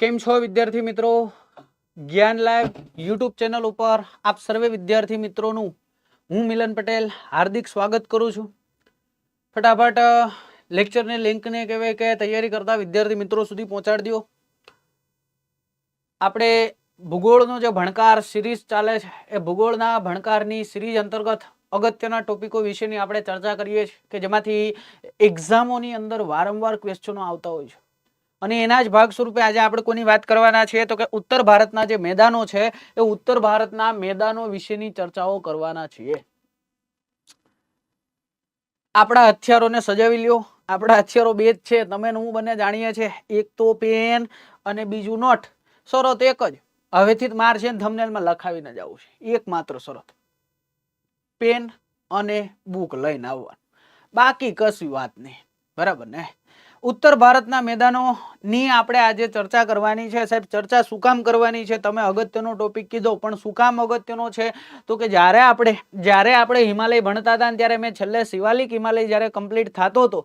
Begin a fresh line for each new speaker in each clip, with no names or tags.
કેમ છો વિદ્યાર્થી મિત્રો? જ્ઞાન લાઈવ યુટ્યુબ ચેનલ ઉપર આપ સર્વે વિદ્યાર્થી મિત્રોનું હું મિલન પટેલ હાર્દિક સ્વાગત કરું છું. ફટાફટ લેક્ચરની લિંકને કહેવાય કે તૈયારી કરતા વિદ્યાર્થી મિત્રો સુધી પહોંચાડી દો. આપણે ભૂગોળનો જે ભણકાર સિરીઝ ચાલે છે એ ભૂગોળના ભણકારની સિરીઝ અંતર્ગત અગત્યના ટોપિકો વિશેની આપણે ચર્ચા કરીએ છીએ કે જેમાંથી એક્ઝામોની અંદર વારંવાર ક્વેશ્ચનો આવતા હોય છે. અને એના જ ભાગ સ્વરૂપે આજે આપણે કોની વાત કરવાના છીએ તો કે ઉત્તર ભારતના જે મેદાનો છે એ ઉત્તર ભારતના મેદાનો વિશેની ચર્ચાઓ કરવાના છીએ. આપણા હથિયારોને સજાવી લ્યો. આપણા હથિયારો બે જ છે, તમે હું બંને જાણીએ છીએ. એક તો પેન અને બીજું નોટ. શરત એક જ, હવેથી જ માર છે ને થંબનેલમાં લખાવીને જ આવું છે. એકમાત્ર શરત, પેન અને બુક લઈને આવવાનું, બાકી કશું વાત નહીં. બરાબર ને? ઉત્તર ભારતના મેદાનોની આપણે આજે ચર્ચા કરવાની છે. સાહેબ, ચર્ચા શું કામ કરવાની છે? તમે અગત્યનો ટોપિક કીધો, પણ શું કામ અગત્યનો છે તો કે જ્યારે આપણે હિમાલય ભણતા હતા ત્યારે મેં છેલ્લે શિવાલિક હિમાલય જ્યારે કમ્પ્લીટ થતો હતો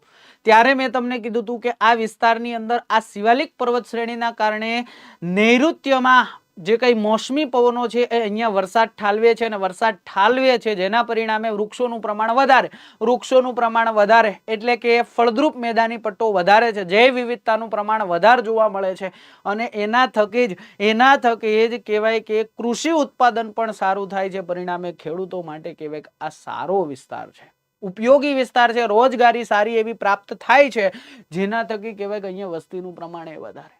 ત્યારે મેં તમને કીધું હતું કે આ વિસ્તારની અંદર આ શિવાલિક પર્વત શ્રેણીના કારણે નૈઋત્યમાં જે કઈ મોસમી પવનો છે એ અહીંયા વરસાદ ઠાલવે છે, અને વરસાદ ઠાલવે છે જેના પરિણામે વૃક્ષોનું પ્રમાણ વધારે એટલે કે ફળદ્રુપ મેદાની પટ્ટો વધારે છે, જૈવ વિવિધતાનું પ્રમાણ વધારે જોવા મળે છે, અને એના થકી જ કહેવાય કે કૃષિ ઉત્પાદન પણ સારું થાય છે. પરિણામે ખેડૂતો માટે કહેવાય કે આ સારો વિસ્તાર છે, ઉપયોગી વિસ્તાર છે, રોજગારી સારી એવી પ્રાપ્ત થાય છે, જેના થકી કહેવાય કે અહીંયા વસ્તીનું પ્રમાણ એ વધારે,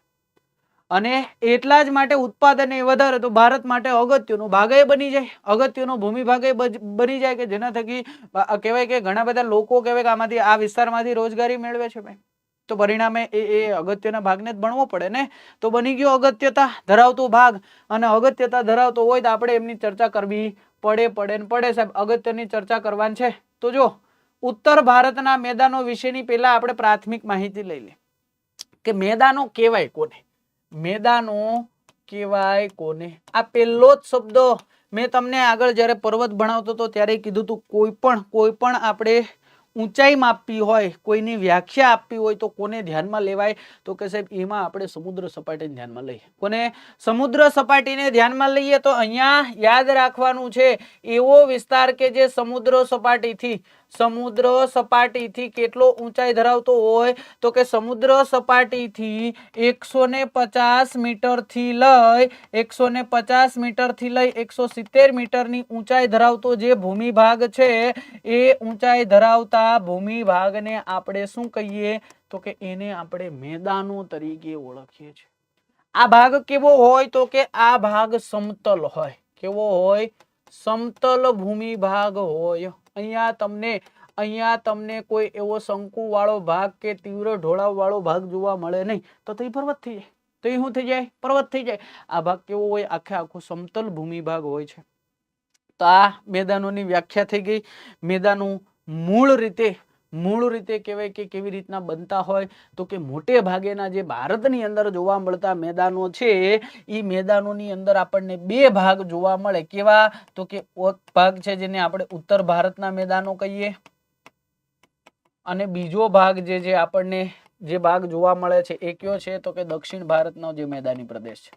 અને એટલા જ માટે ઉત્પાદન એ વધારે તો ભારત માટે અગત્યનો ભાગ એ બની જાય, અગત્યનો ભૂમિ ભાગ એ બની જાય કે જેના થકી કહેવાય કે ઘણા બધા લોકો કહેવાય કે આમાંથી આ વિસ્તારમાંથી રોજગારી મેળવે છે. ભાઈ, તો પરિણામે એ અગત્યના ભાગને જ ભણવો પડે ને. તો બની ગયો અગત્યતા ધરાવતો ભાગ, અને અગત્યતા ધરાવતો હોય તો આપણે એમની ચર્ચા કરવી પડે. સાહેબ, અગત્યની ચર્ચા કરવાની છે. તો જો ઉત્તર ભારતના મેદાનો વિશેની પહેલા આપણે પ્રાથમિક માહિતી લઈ લે કે મેદાનો કહેવાય કોને. આ પહેલો જ શબ્દ મેં તમને આગળ જ્યારે પર્વત ભણાવતો હતો ત્યારે કીધું હતું, કોઈ પણ આપણે ઊંચાઈ માપવી હોય, કોઈની વ્યાખ્યા આપવી હોય તો કોને ધ્યાનમાં લેવાય તો કે સાહેબ એમાં આપણે સમુદ્ર સપાટીને ધ્યાનમાં લઈએ. કોને? સમુદ્ર સપાટીને ધ્યાનમાં લઈએ. તો અહીંયા યાદ રાખવાનું છે એવો વિસ્તાર કે જે સમુદ્ર સપાટીથી કેટલો ઊંચાઈ ધરાવતો હોય તો કે સમુદ્ર સપાટીથી 150 મીટરથી લઈ 170 મીટરની ઊંચાઈ ધરાવતો જે ભૂમિ ભાગ છે એ ઊંચાઈ ધરાવતા ભૂમિ ભાગને આપણે શું કહીએ તો કે એને આપણે મેદાનો તરીકે ઓળખીએ છીએ. આ ભાગ કેવો હોય તો કે આ ભાગ સમતલ હોય. કેવો હોય? સમતલ ભૂમિ ભાગ હોય. અહીંયા તમને કોઈ એવો શંકુ વાળો ભાગ કે તીવ્ર ઢોળાવ વાળો ભાગ જોવા મળે નહીં, તો એ પર્વત થઈ જાય. તો એ શું થઈ જાય? પર્વત થઈ જાય. આ ભાગ કેવો હોય? આખો સમતલ ભૂમિ ભાગ હોય છે. તો આ મેદાનોની વ્યાખ્યા થઈ ગઈ. મેદાનો મૂળ રીતે કહેવાય કે કેવી રીતના બનતા હોય તો કે મોટે ભાગેના જે ભારતની અંદર જોવા મળતા મેદાનો છે એ મેદાનોની અંદર આપણને બે ભાગ જોવા મળે. કેવા? તો કે એક ભાગ છે જેને આપણે ઉત્તર ભારતના મેદાનો કહીએ, અને બીજો ભાગ જે આપણને જે ભાગ જોવા મળે છે એ કયો છે તો કે દક્ષિણ ભારતનો જે મેદાની પ્રદેશ છે.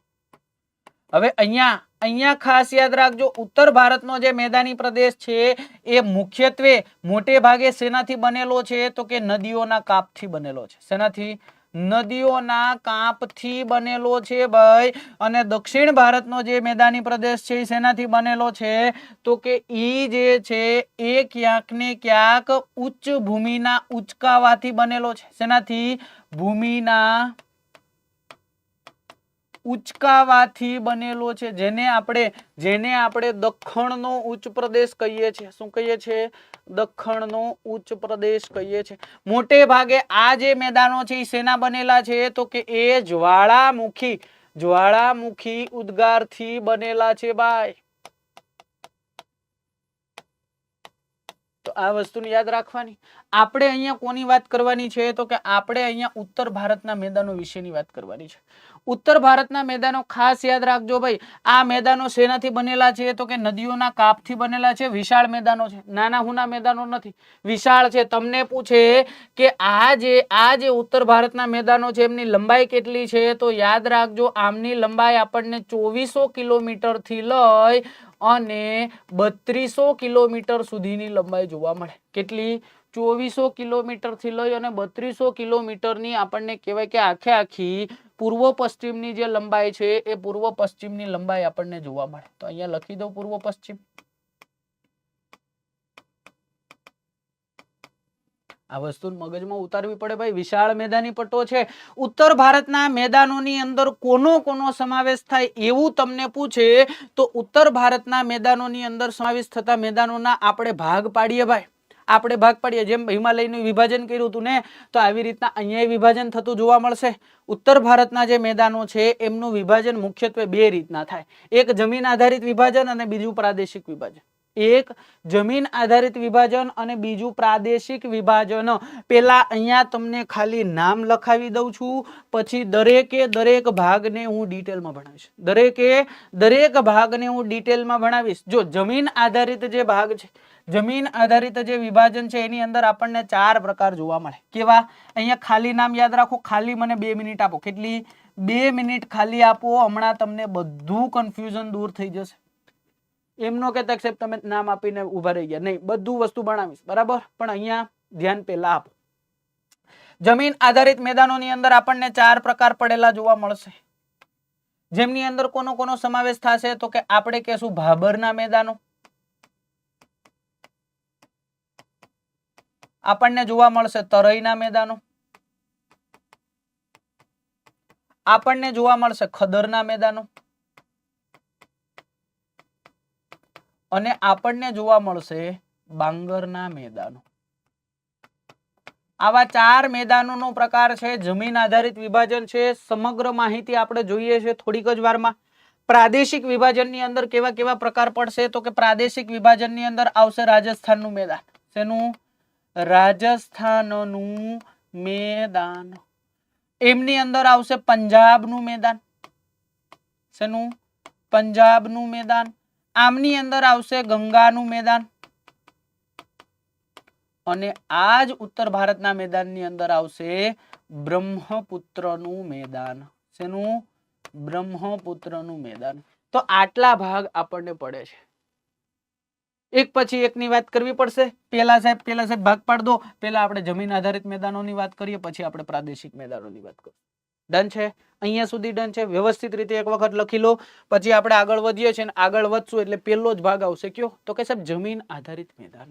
હવે અહીંયા ખાસ યાદ રાખજો, ઉત્તર ભારતનો જે મેદાની પ્રદેશ છે એ મુખ્યત્વે મોટે ભાગે શેનાથી બનેલો છે તો કે નદીઓના કાપથી બનેલો છે. શેનાથી? નદીઓના કાપથી બનેલો છે ભાઈ. અને દક્ષિણ ભારતનો જે મેદાની પ્રદેશ છે એ શેનાથી બનેલો છે તો કે ઈ જે છે એ ક્યાંક ને ક્યાંક ઉચ્ચ ભૂમિના ઉચકાવાથી બનેલો છે. શેનાથી? ભૂમિના ઉચકાવાથી બનેલો છે, જેને આપણે દખણનો ઉચ્ચ પ્રદેશ કહીએ છીએ. શું કહીએ છીએ? દખણનો ઉચ્ચ પ્રદેશ કહીએ છીએ. મોટે ભાગે આ જે મેદાનો છે એ શેના બનેલા છે તો કે એ જ્વાળામુખી ઉદ્ગારથી બનેલા છે ભાઈ. તો આ વસ્તુને યાદ રાખવાની. આપણે અહીંયા કોની વાત કરવાની છે તો કે આપણે અહીંયા ઉત્તર ભારતના મેદાનો વિશેની વાત કરવાની છે. ઉત્તર ભારતના મેદાનો ખાસ યાદ રાખજો ભાઈ. આ મેદાનો શેનાથી બનેલા છે તો કે નદીઓના કાપથી બનેલા છે. વિશાળ મેદાનો છે, નાના હુના મેદાનો નથી, વિશાળ છે. તમને પૂછે કે આ જે ઉત્તર ભારતના મેદાનો છે એમની લંબાઈ કેટલી છે તો યાદ રાખજો આમની લંબાઈ આપણને 2400 કિલોમીટર થી લઈ અને 3200 કિલોમીટર સુધીની લંબાઈ જોવા મળે. કેટલી? 2400 કિલોમીટર થી લઈ અને 3200 કિલોમીટરની આપણને કહેવાય કે આખે આખી પૂર્વ પશ્ચિમની જે લંબાઈ છે એ પૂર્વ પશ્ચિમની લંબાઈ આપણને જોવા મળે. તો અહીંયા લખી દઉં પૂર્વ પશ્ચિમ. આ વસ્તુ મગજમાં ઉતારવી પડે ભાઈ. વિશાળ મેદાની પટ્ટો છે. ઉત્તર ભારતના મેદાનોની અંદર કોનો સમાવેશ થાય એવું તમને પૂછે તો ઉત્તર ભારતના મેદાનોની અંદર સમાવેશ થતા મેદાનોના આપણે ભાગ પાડીએ ભાઈ. આપણે ભાગ પાડીએ. જેમ હિમાલયનું વિભાજન કર્યું હતું ને તો આવી રીતના અહીંયા વિભાજન થતું જોવા મળશે. ઉત્તર ભારતના જે મેદાનો છે એમનું વિભાજન મુખ્યત્વે બે રીતના થાય. એક જમીન આધારિત વિભાજન અને બીજું પ્રાદેશિક વિભાજન. એક જમીન આધારિત વિભાજન અને બીજું પ્રાદેશિક વિભાજન. પેલા અહીંયા તમને ખાલી નામ લખાવી દઉં છું, પછી દરેક ભાગને હું ડિટેલમાં ભણાવીશ. દરેક ભાગને હું ડિટેલમાં ભણાવીશ. જો જમીન આધારિત જે ભાગ છે, જમીન આધારિત જે વિભાજન છે એની અંદર આપણને 4 પ્રકાર જોવા મળે. કેવા? અહીંયા ખાલી નામ યાદ રાખો. ખાલી મને 2 મિનિટ આપો. કેટલી? 2 મિનિટ ખાલી આપો. હમણાં તમને બધું કન્ફ્યુઝન દૂર થઈ જશે. એમનો કહેતા સાહેબ તમે નામ આપીને ઉભા રહી ગયા, નહીં, બધું વસ્તુ ભણાવીશ બરાબર. પણ અહીંયા ધ્યાન પહેલા આપો. જમીન આધારિત મેદાનોની અંદર આપણને 4 પ્રકાર પડેલા જોવા મળશે. જેમની અંદર કોનો સમાવેશ થશે તો કે આપણે કહેશું ભાબરના મેદાનો આપણને જોવા મળશે. તરઈના મેદાનો આપણને જોવા મળશે. ખદરના મેદાનો અને આપણને જોવા મળશે બાંગરના મેદાનો. આવા 4 મેદાનોનો પ્રકાર છે. જમીન આધારિત વિભાજન છે. સમગ્ર માહિતી આપણે જોઈએ છે થોડીક જ વારમાં. પ્રાદેશિક વિભાજનની અંદર કેવા કેવા પ્રકાર પડશે તો કે પ્રાદેશિક વિભાજનની અંદર આવશે રાજસ્થાનનું મેદાન. શેનું? રાજસ્થાનનું મેદાન. એમની અંદર આવશે પંજાબનું મેદાન. શેનું? પંજાબનું મેદાન. આમની અંદર આવશે ગંગાનું મેદાન. અને આ જ ઉત્તર ભારતના મેદાનની અંદર આવશે બ્રહ્મપુત્રનું મેદાન. શેનું? બ્રહ્મપુત્રનું મેદાન. તો આટલા ભાગ આપણને પડે છે. એક પછી એકની વાત કરવી પડશે. પેલા સાહેબ ભાગ પાડ દો. પેલા આપણે જમીન આધારિત મેદાનોની વાત કરીએ, પછી આપણે પ્રાદેશિક મેદાનોની વાત કરીએ. ડન છે? અહીંયા સુધી ડન છે? વ્યવસ્થિત રીતે એક વખત લખી લો. પછી આપણે આગળ વધીએ છીએ. આગળ વધશું એટલે પહેલો જ ભાગ આવશે કયો તો કે સાહેબ જમીન આધારિત મેદાન.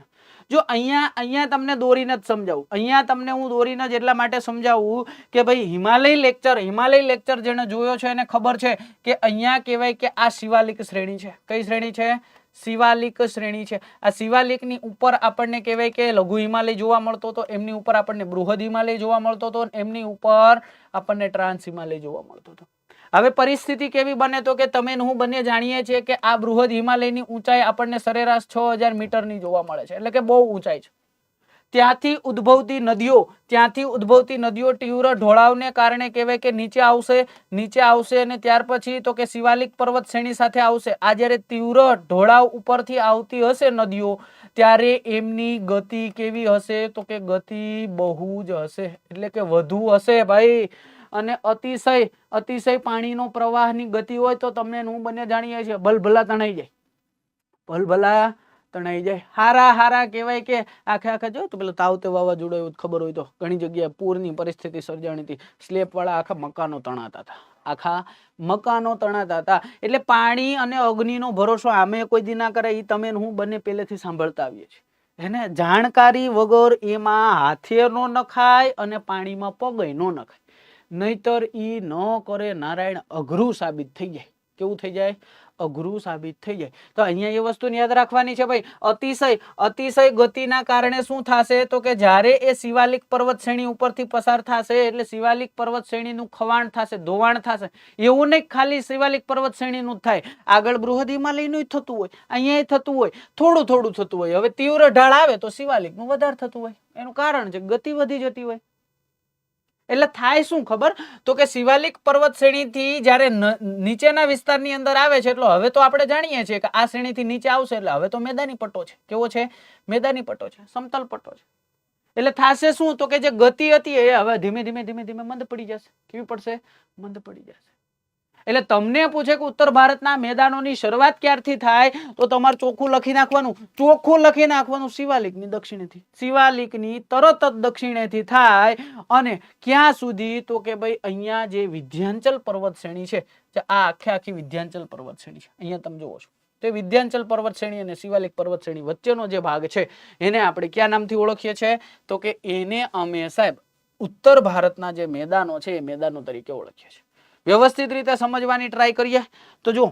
જો અહીંયા તમને દોરીને જ સમજાવું. અહીંયા તમને હું દોરીને જ એટલા માટે સમજાવું કે ભાઈ હિમાલય લેક્ચર જેને જોયો છે એને ખબર છે કે અહીંયા કહેવાય કે આ શિવાલિક શ્રેણી છે. કઈ શ્રેણી છે? શિવાલિક શ્રેણી છે. આ શિવાલિકની ઉપર આપણને કહેવાય કે લઘુ હિમાલય જોવા મળતો હતો, એમની ઉપર આપણને બૃહદ હિમાલય જોવા મળતો હતો, એમની ઉપર આપણને ટ્રાન્સ હિમાલય જોવા મળતો હતો. હવે પરિસ્થિતિ કેવી બને તો કે તમે હું બંને જાણીએ છીએ કે આ બૃહદ હિમાલયની ઊંચાઈ આપણને સરેરાશ 6000 મીટરની જોવા મળે છે. એટલે કે બહુ ઊંચાઈ છે. ત્યાંથી ઉદ્ભવતી નદીઓ તીવ્ર ઢોળાવને કારણે કહેવાય કે નીચે આવશે અને ત્યાર પછી તો કે શિવાલિક પર્વત શ્રેણી સાથે આવશે. આ જ્યારે તીવ્ર ઢોળાવ ઉપરથી આવતી હશે નદીઓ ત્યારે એમની ગતિ કેવી હશે તો કે ગતિ બહુ જ હશે. એટલે કે વધુ હશે ભાઈ. અને અતિશય પાણીનો પ્રવાહની ગતિ હોય તો તમને હું બંને જાણીએ છીએ ભલભલા તણાઈ જાય. હારા કહેવાય કે આખે જો તો પેલો તાવતે વાવાઝોડું એવું ખબર હોય તો ઘણી જગ્યાએ પૂરની પરિસ્થિતિ સર્જાણી હતી. સ્લેપ વાળા આખા મકાનો તણાતા હતા. એટલે પાણી અને અગ્નિનો ભરોસો આમે કોઈ દી ના કરે. એ તમે હું બંને પહેલેથી સાંભળતા આવીએ છીએ. એને જાણકારી વગર એમાં હાથે નો નખાય અને પાણીમાં પગે નો નખાય. નહીતર ઈ ન કરે નારાયણ અઘરું સાબિત થઈ જાય. કેવું થઈ જાય? અઘરું સાબિત થઈ જાય. તો અહીંયા એ વસ્તુ યાદ રાખવાની છે ભાઈ. અતિશય ગતિના કારણે શું થશે? તો કે જ્યારે એ શિવાલિક પર્વત શ્રેણી ઉપરથી પસાર થશે એટલે શિવાલિક પર્વત શ્રેણીનું ખવાણ થશે, ધોવાણ થશે. એવું નહીં ખાલી શિવાલિક પર્વત શ્રેણીનું જ થાય, આગળ બૃહદ હિમાલયનું થતું હોય, અહીંયા થતું હોય, થોડું થોડું થતું હોય. હવે તીવ્ર ઢાળ આવે તો શિવાલિકનું વધારે થતું હોય. એનું કારણ છે ગતિ વધી જતી હોય. એટલે થાય શું ખબર? તો કે શિવાલિક પર્વત શ્રેણીથી જ્યારે નીચેના વિસ્તારની અંદર આવે છે એટલે હવે તો આપણે જાણીએ છીએ કે આ શ્રેણીથી નીચે આવશે એટલે હવે તો મેદાની પટ્ટો છે. કેવો છે? મેદાની પટ્ટો છે, સમતલ પટ્ટો છે. એટલે થશે શું? તો કે જે ગતિ હતી એ હવે ધીમે ધીમે મંદ પડી જશે. કેવી પડશે? મંદ પડી જશે. એટલે તમને પૂછે કે ઉત્તર ભારતના મેદાનોની શરૂઆત ક્યારથી થાય? તો તમારે ચોખ્ખું લખી નાખવાનું શિવાલિકની દક્ષિણેથી. શિવાલિકની તરત જ દક્ષિણેથી થાય અને ક્યાં સુધી? તો કે ભાઈ અહીંયા જે વિંધ્યાચલ પર્વત શ્રેણી છે, આ આખી વિંધ્યાચલ પર્વત શ્રેણી છે, અહીંયા તમે જોવો છો. તો વિંધ્યાચલ પર્વત શ્રેણી અને શિવાલિક પર્વત શ્રેણી વચ્ચેનો જે ભાગ છે એને આપણે કયા નામથી ઓળખીએ છીએ? તો કે એને અમે સાહેબ ઉત્તર ભારતના જે મેદાનો છે એ મેદાનો તરીકે ઓળખીએ છીએ. વ્યવસ્થિત રીતે સમજવાની ટ્રાય કરીએ તો જો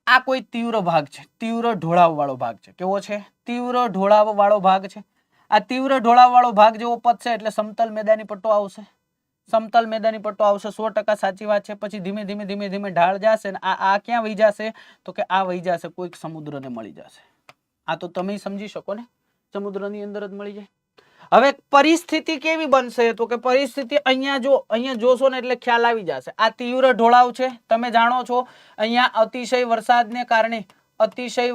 આ કોઈ તીવ્ર ભાગ છે, તીવ્ર ઢોળાવ વાળો ભાગ છે. કેવો છે? તીવ્ર ઢોળાવ વાળો ભાગ છે. આ તીવ્ર ઢોળાવ વાળો ભાગ જેવો પદ છે એટલે સમતલ મેદાની પટ્ટો આવશે. સમતલ મેદાની પટ્ટો આવશે. 100% સાચી વાત છે. પછી ધીમે ધીમે ઢાળ જશે ને આ ક્યાં વહી જશે? તો કે આ વહી જશે કોઈક સમુદ્રને મળી જશે. આ તો તમે સમજી શકો ને, સમુદ્રની અંદર જ મળી જાય. હવે પરિસ્થિતિ કેવી બનશે? તો કે પરિસ્થિતિ અહીંયા જોશો ને એટલે ખ્યાલ આવી જશે. આ તીવ્ર ઢોળાવ છે, તમે જાણો છો. અહીંયા અતિશય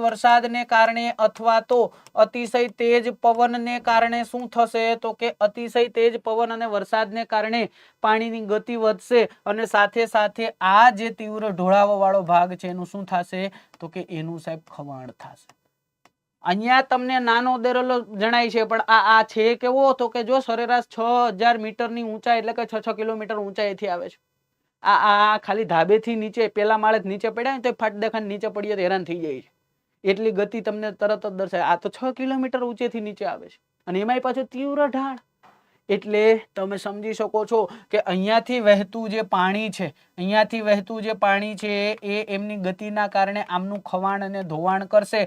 વરસાદને કારણે અથવા તો અતિશય તેજ પવનને કારણે શું થશે? તો કે અતિશય તેજ પવન અને વરસાદને કારણે પાણીની ગતિ વધશે અને સાથે સાથે આ જે તીવ્ર ઢોળાવ વાળો ભાગ છે એનું શું થશે? તો કે એનું સાહેબ ખવાણ થશે. અહીંયા તમને નાનો દરેલો જણાય છે પણ આ છે કેવો? તો કે જો સરેરાશ 6000 મીટરની ઊંચાઈ એટલે કે 6 કિલોમીટર ઊંચાઈથી આવે છે. આ ખાલી ધાબેથી નીચે પેલા માળે નીચે પડ્યા ને તો ફાટ દેખાને નીચે પડીએ તો હેરાન થઈ જાય છે. એટલી ગતિ તમને તરત જ દર્શાય. આ તો 6 કિલોમીટર ઊંચેથી નીચે આવે છે અને એમાંય પાછું તીવ્ર ઢાળ. એટલે તમે સમજી શકો છો કે અહીંયાથી વહેતું જે પાણી છે એ એમની ગતિના કારણે આમનું ખવાણ અને ધોવાણ કરશે.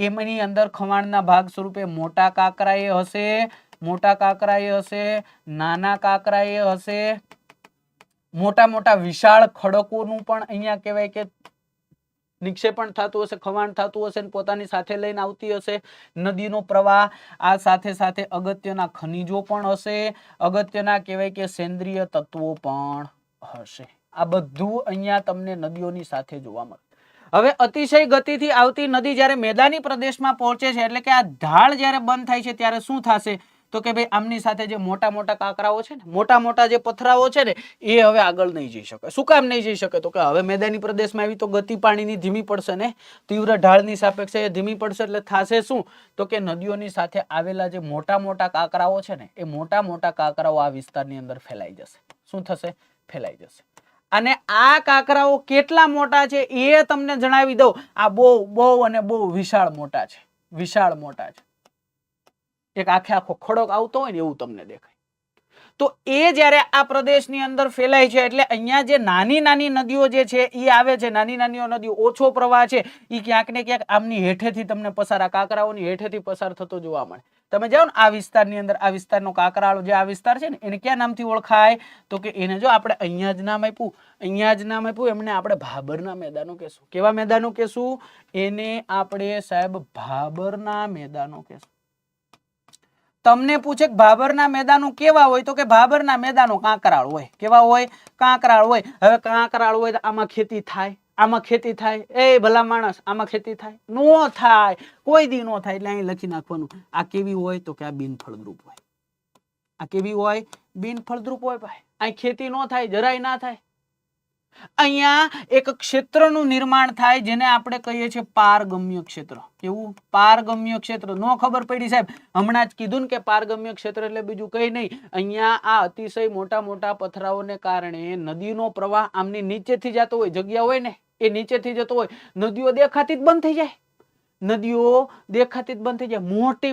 એમની અંદર ખવાણના ભાગ સ્વરૂપે મોટા કાંકરાએ હશે, નાના કાંકરાએ હશે, મોટા વિશાળ ખડકોનું પણ અહીંયા કહેવાય કે નિક્ષેપણ થતું હશે, ખવાણ થતું હશે અને પોતાની સાથે લઈને આવતી હશે. નદીનો પ્રવાહ, આ સાથે અગત્યના ખનિજો પણ હશે, અગત્યના કહેવાય કે સેન્દ્રિય તત્વો પણ હશે. આ બધું અહીંયા તમને નદીઓની સાથે જોવા મળે. હવે અતિશય ગતિથી આવતી નદી જ્યારે મેદાની પ્રદેશમાં પહોંચે છે એટલે કે આ ઢાળ જ્યારે બંધ થાય છે ત્યારે શું થશે? તો કે ભાઈ આમની સાથે જે મોટા કાંકરાઓ છે ને, મોટા જે પથરાઓ છે ને એ હવે આગળ નહીં જઈ શકે. શું કામ નહીં જઈ શકે? તો કે હવે મેદાની પ્રદેશમાં આવી તો ગતિ પાણીની ધીમી પડશે ને, તીવ્ર ઢાળની સાપેક્ષે એ ધીમી પડશે એટલે થશે શું? તો કે નદીઓની સાથે આવેલા જે મોટા કાંકરાઓ છે ને એ મોટા કાંકરાઓ આ વિસ્તારની અંદર ફેલાઈ જશે. શું થશે? ફેલાઈ જશે. અને આ કાંકરાઓ કેટલા મોટા છે એ તમને જણાવી દઉં. આ બહુ વિશાળ મોટા છે. એક આખો ખડક આવતો હોય ને એવું તમને દેખાય. તો એ જ્યારે આ પ્રદેશની અંદર ફેલાય છે એટલે અહીંયા જે નાની નદીઓ જે છે એ આવે છે. નાની નદીઓ ઓછો પ્રવાહ છે એ ક્યાંક ને ક્યાંક આમની હેઠેથી તમને પસાર, આ કાંકરાઓની હેઠેથી પસાર થતો જોવા મળે. તમે જાઓ ને આ વિસ્તારની અંદર, આ વિસ્તારનો કાંકરાળો જે આ વિસ્તાર છે ને એને ક્યાં નામથી ઓળખાય? તો કે એને જો આપણે અહીંયા જ નામ આપ્યું એમને આપણે ભાબરના મેદાનો કહેશું. કેવા મેદાનો કહેશું? એને આપણે સાહેબ ભાબરના મેદાનો કહેશું. તમને પૂછે ભાબરના મેદાનો કેવા હોય? તો કે ભાબરના મેદાનો કાંકરાળ હોય. કેવા હોય? કાંકરાળ હોય. હવે કાંકરાળ હોય તો આમાં ખેતી થાય? એ ભલા માણસ, આમાં ખેતી થાય? નો થાય, કોઈ દી નો થાય. એટલે અહીં લખી નાખવાનું. આ કેવી હોય? તો કે આ બિનફળદ્રુપ હોય. આ કેવી હોય? બિનફળદ્રુપ હોય ભાઈ. અહીં ખેતી નો થાય, જરાય ના થાય. અહીંયા એક ક્ષેત્રનું નિર્માણ થાય જેને આપણે કહીએ છીએ પારગમ્ય ક્ષેત્ર. કેવું? પારગમ્ય ક્ષેત્ર. નો ખબર પડી સાહેબ? હમણાં જ કીધું ને કે પારગમ્ય ક્ષેત્ર એટલે બીજું કઈ નહીં. અહીંયા આ અતિશય મોટા પથરાઓને કારણે નદીનો પ્રવાહ આમની નીચેથી જતો હોય, જગ્યા હોય ને એ નીચેથી જતો હોય, નદીઓ દેખાતી જ બંધ થઈ જાય.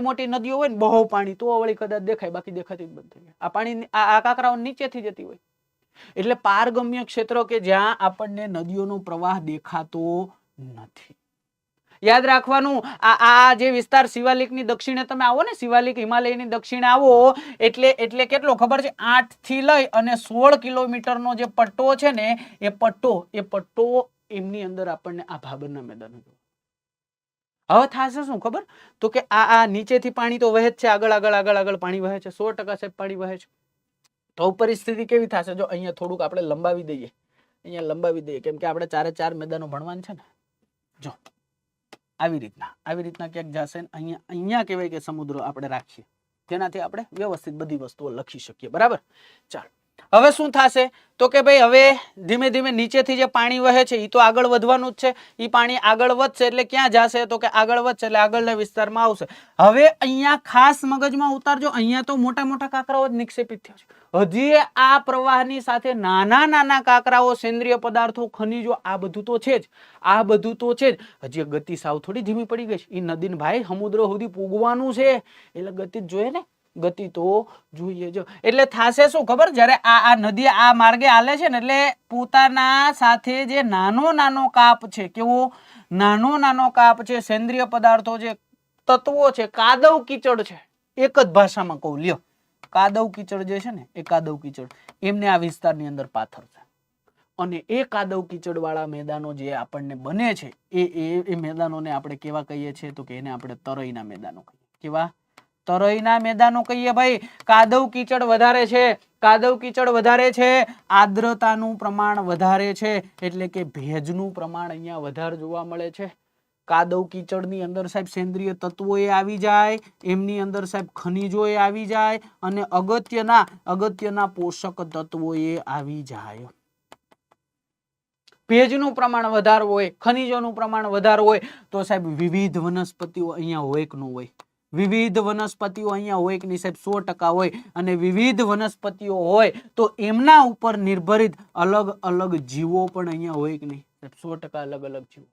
મોટી નદીઓ હોય ને બહુ પાણી તો વળી કદાચ દેખાય, બાકી દેખાતી જ બંધ થઈ જાય. આ પાણી આ કાંકરાઓ નીચેથી જતી હોય. એટલે પારગમ્ય ક્ષેત્ર કે જ્યાં આપણને નદીઓનો પ્રવાહ દેખાતો નથી. યાદ રાખવાનું, આ જે વિસ્તાર શિવાલિકની દક્ષિણે તમે આવો ને, શિવાલિક હિમાલયની દક્ષિણે આવો એટલે કેટલો ખબર છે? 8 થી લઈ અને 16 કિલોમીટરનો જે પટ્ટો છે ને, એ પટ્ટો એમની અંદર આપણને આ ભાબરના મેદાનો. હવે થશે શું ખબર? તો કે આ નીચેથી પાણી તો વહે જ છે, આગળ પાણી વહે છે, 100% સાહેબ પાણી વહે છે. તો પરિસ્થિતિ કેવી થશે? જો અહીંયા થોડુંક આપણે લંબાવી દઈએ, કેમ કે આપણે 4 મેદાનો ભણવાનું છે ને. જો આવી રીતના ક્યાંક જશે, અહીંયા કહેવાય કે સમુદ્ર આપણે રાખીએ, જેનાથી આપણે વ્યવસ્થિત બધી વસ્તુઓ લખી શકીએ. બરાબર? ચાલો, હવે શું થશે? તો કે ભાઈ હવે ધીમે ધીમે નીચેથી જે પાણી વહે છે એ તો આગળ વધવાનું જ છે. એ પાણી આગળ વધશે એટલે ક્યાં જશે? તો કે આગળ વધશે એટલે આગળના વિસ્તારમાં આવશે. હવે અહીંયા ખાસ મગજમાં ઉતારજો, અહીંયા તો મોટા મોટા કાંકરાઓ જ નિક્ષેપિત થયા છે. હજી આ પ્રવાહની સાથે નાના નાના કાંકરાઓ, સેન્દ્રિય પદાર્થો, ખનિજો, આ બધું તો છે જ. હજી ગતિ સાવ થોડી ધીમી પડી ગઈ છે. એ નદીને ભાઈ સમુદ્ર સુધી પૂગવાનું છે એટલે ગતિ જ જોઈએ ને, ગતિ તો જોઈએ જ. એટલે થાશે શું ખબર? જ્યારે આ નદી આ માર્ગે હાલે છે ને, એટલે પોતાના સાથે જે નાનો કાપ છે, કેવો નાનો કાપ છે, સેન્દ્રિય પદાર્થો છે, તત્વો છે, કાદવ કીચડ છે, એક જ ભાષામાં કહું લ્યો, કાદવ કીચડ જે છે ને, એ કાદવ કીચડ એમને આ વિસ્તારની અંદર પાથરશે. અને એ કાદવ કીચડ વાળા મેદાનો જે આપણને બને છે, એ મેદાનોને આપણે કેવા કહીએ છીએ? તો કે એને આપણે તરઈના મેદાનો કહીએ. કેવા? તરઈના મેદાનો કહીએ ભાઈ. કાદવ કીચડ વધારે છે, આર્દ્રતાનું પ્રમાણ વધારે છે, એટલે કે ભેજનું પ્રમાણ અહીંયા વધારે જોવા મળે છે. કાદવ કીચડની અંદર સાહેબ સેન્દ્રિય તત્વો એ આવી જાય, એમની અંદર સાહેબ ખનિજો એ આવી જાય, અને અગત્યના પોષક તત્વો એ આવી જાય. ભેજનું પ્રમાણ વધારે હોય, ખનિજોનું પ્રમાણ વધારે હોય તો સાહેબ વિવિધ વનસ્પતિઓ અહીંયા હોય કે ન હોય? વિવિધ વનસ્પતિઓ અહીંયા હોય કે નહીં સાહેબ? 100% હોય. અને વિવિધ વનસ્પતિઓ હોય તો એમના ઉપર નિર્ભરિત અલગ અલગ જીવો પણ અહીંયા હોય કે નહીં? 100% અલગ અલગ જીવો.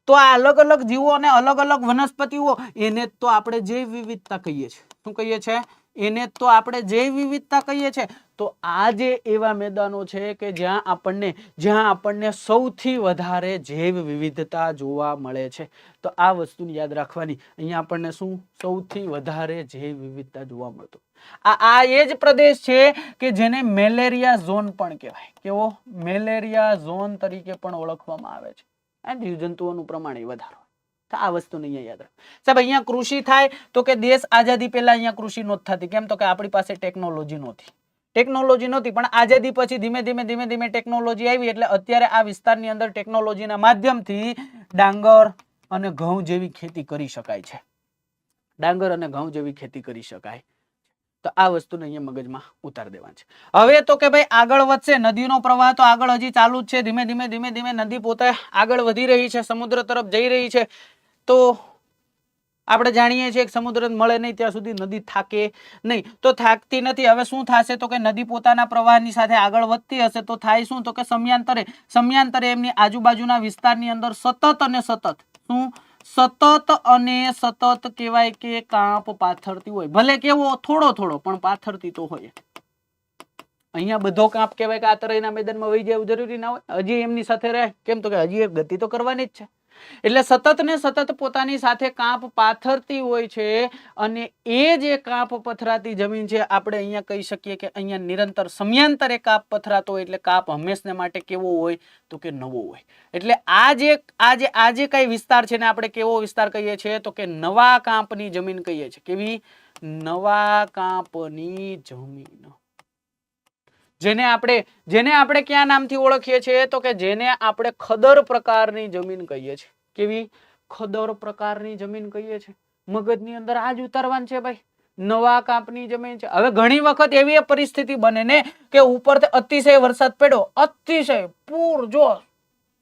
તો આ અલગ અલગ જીવો અને અલગ અલગ વનસ્પતિઓ, એને તો આપણે જૈવ વિવિધતા કહીએ છીએ. શું કહીએ છીએ? એને તો આપણે જૈવ વિવિધતા કહીએ છીએ. તો આ જે એવા મેદાનો છે કે જ્યાં આપણને સૌથી વધારે જૈવ વિવિધતા જોવા મળે છે. તો આ વસ્તુને યાદ રાખવાની. અહીંયા આપણને શું સૌથી વધારે જૈવ વિવિધતા જોવા મળતો? આ એ જ પ્રદેશ છે કે જેને મેલેરિયા ઝોન પણ કહેવાય. કેવો? મેલેરિયા ઝોન તરીકે પણ ઓળખવામાં આવે છે. જીવજંતુઓનું પ્રમાણ એ વધારે. આ વસ્તુને અહીંયા યાદ રાખો સાહેબ. અહીંયા કૃષિ થાય તો કે દેશ આઝાદી પહેલા અહીંયા કૃષિ નહોતી થતી. કેમ? તો કે આપણી પાસે ટેકનોલોજી નહોતી. પણ આઝાદી પછી ધીમે ધીમે ટેકનોલોજી આવી, એટલે અત્યારે આ વિસ્તારની અંદર ટેકનોલોજીના માધ્યમથી ડાંગર અને ઘઉં જેવી ખેતી કરી શકાય. તો આ વસ્તુને અહીંયા મગજમાં ઉતાર દેવાની છે. હવે તો કે ભાઈ આગળ વધશે, નદીનો પ્રવાહ તો આગળ હજી ચાલુ જ છે. ધીમે ધીમે નદી પોતે આગળ વધી રહી છે, સમુદ્ર તરફ જઈ રહી છે. તો આપણે જાણીએ છીએ કે સમુદ્ર મળે નહીં ત્યાં સુધી નદી થાકે નહીં. તો થાકતી નથી. હવે શું થશે? તો કે નદી પોતાના પ્રવાહની સાથે આગળ વધતી હશે તો થાય શું? તો કે સમયાંતરે એમની આજુબાજુના વિસ્તારની અંદર સતત અને સતત કહેવાય કે કાંપ પાથરતી હોય. ભલે કેવો થોડો પણ પાથરતી તો હોય. અહીંયા બધો કાંપ કહેવાય કે આ તરઈના મેદાનમાં વહી જાય જરૂરી ના હોય. હજી એમની સાથે રહે. કેમ? તો કે હજી એક ગતિ તો કરવાની જ છે. એટલે સતત ને સતત પોતાની સાથે કાંપ પાથરતી હોય છે. અને એ જે કાંપ પથરાતી જમીન છે, આપણે અહીંયા કહી શકીએ કે અહીંયા નિરંતર સમયાંતરે કાંપ પથરાતો હોય. એટલે કાંપ હંમેશને માટે કેવો હોય? તો કે નવો હોય. એટલે આ જે કઈ વિસ્તાર છે ને આપણે કેવો વિસ્તાર કહીએ છીએ? તો કે નવા કાંપની જમીન કહીએ છીએ. કેવી? નવા કાંપની જમીન. જેને આપણે ક્યાં નામથી ઓળખીએ છીએ? તો કે જેને આપણે ખદર પ્રકારની જમીન કહીએ છીએ. કેવી? ખદર પ્રકારની જમીન કહીએ છીએ. મગજની અંદર આ જ ઉતારવાનું છે ભાઈ. નવા કાંપની જમીન છે. હવે ઘણી વખત એવી પરિસ્થિતિ બને ને કે ઉપરથી અતિશય વરસાદ પડ્યો, અતિશય પૂર, જો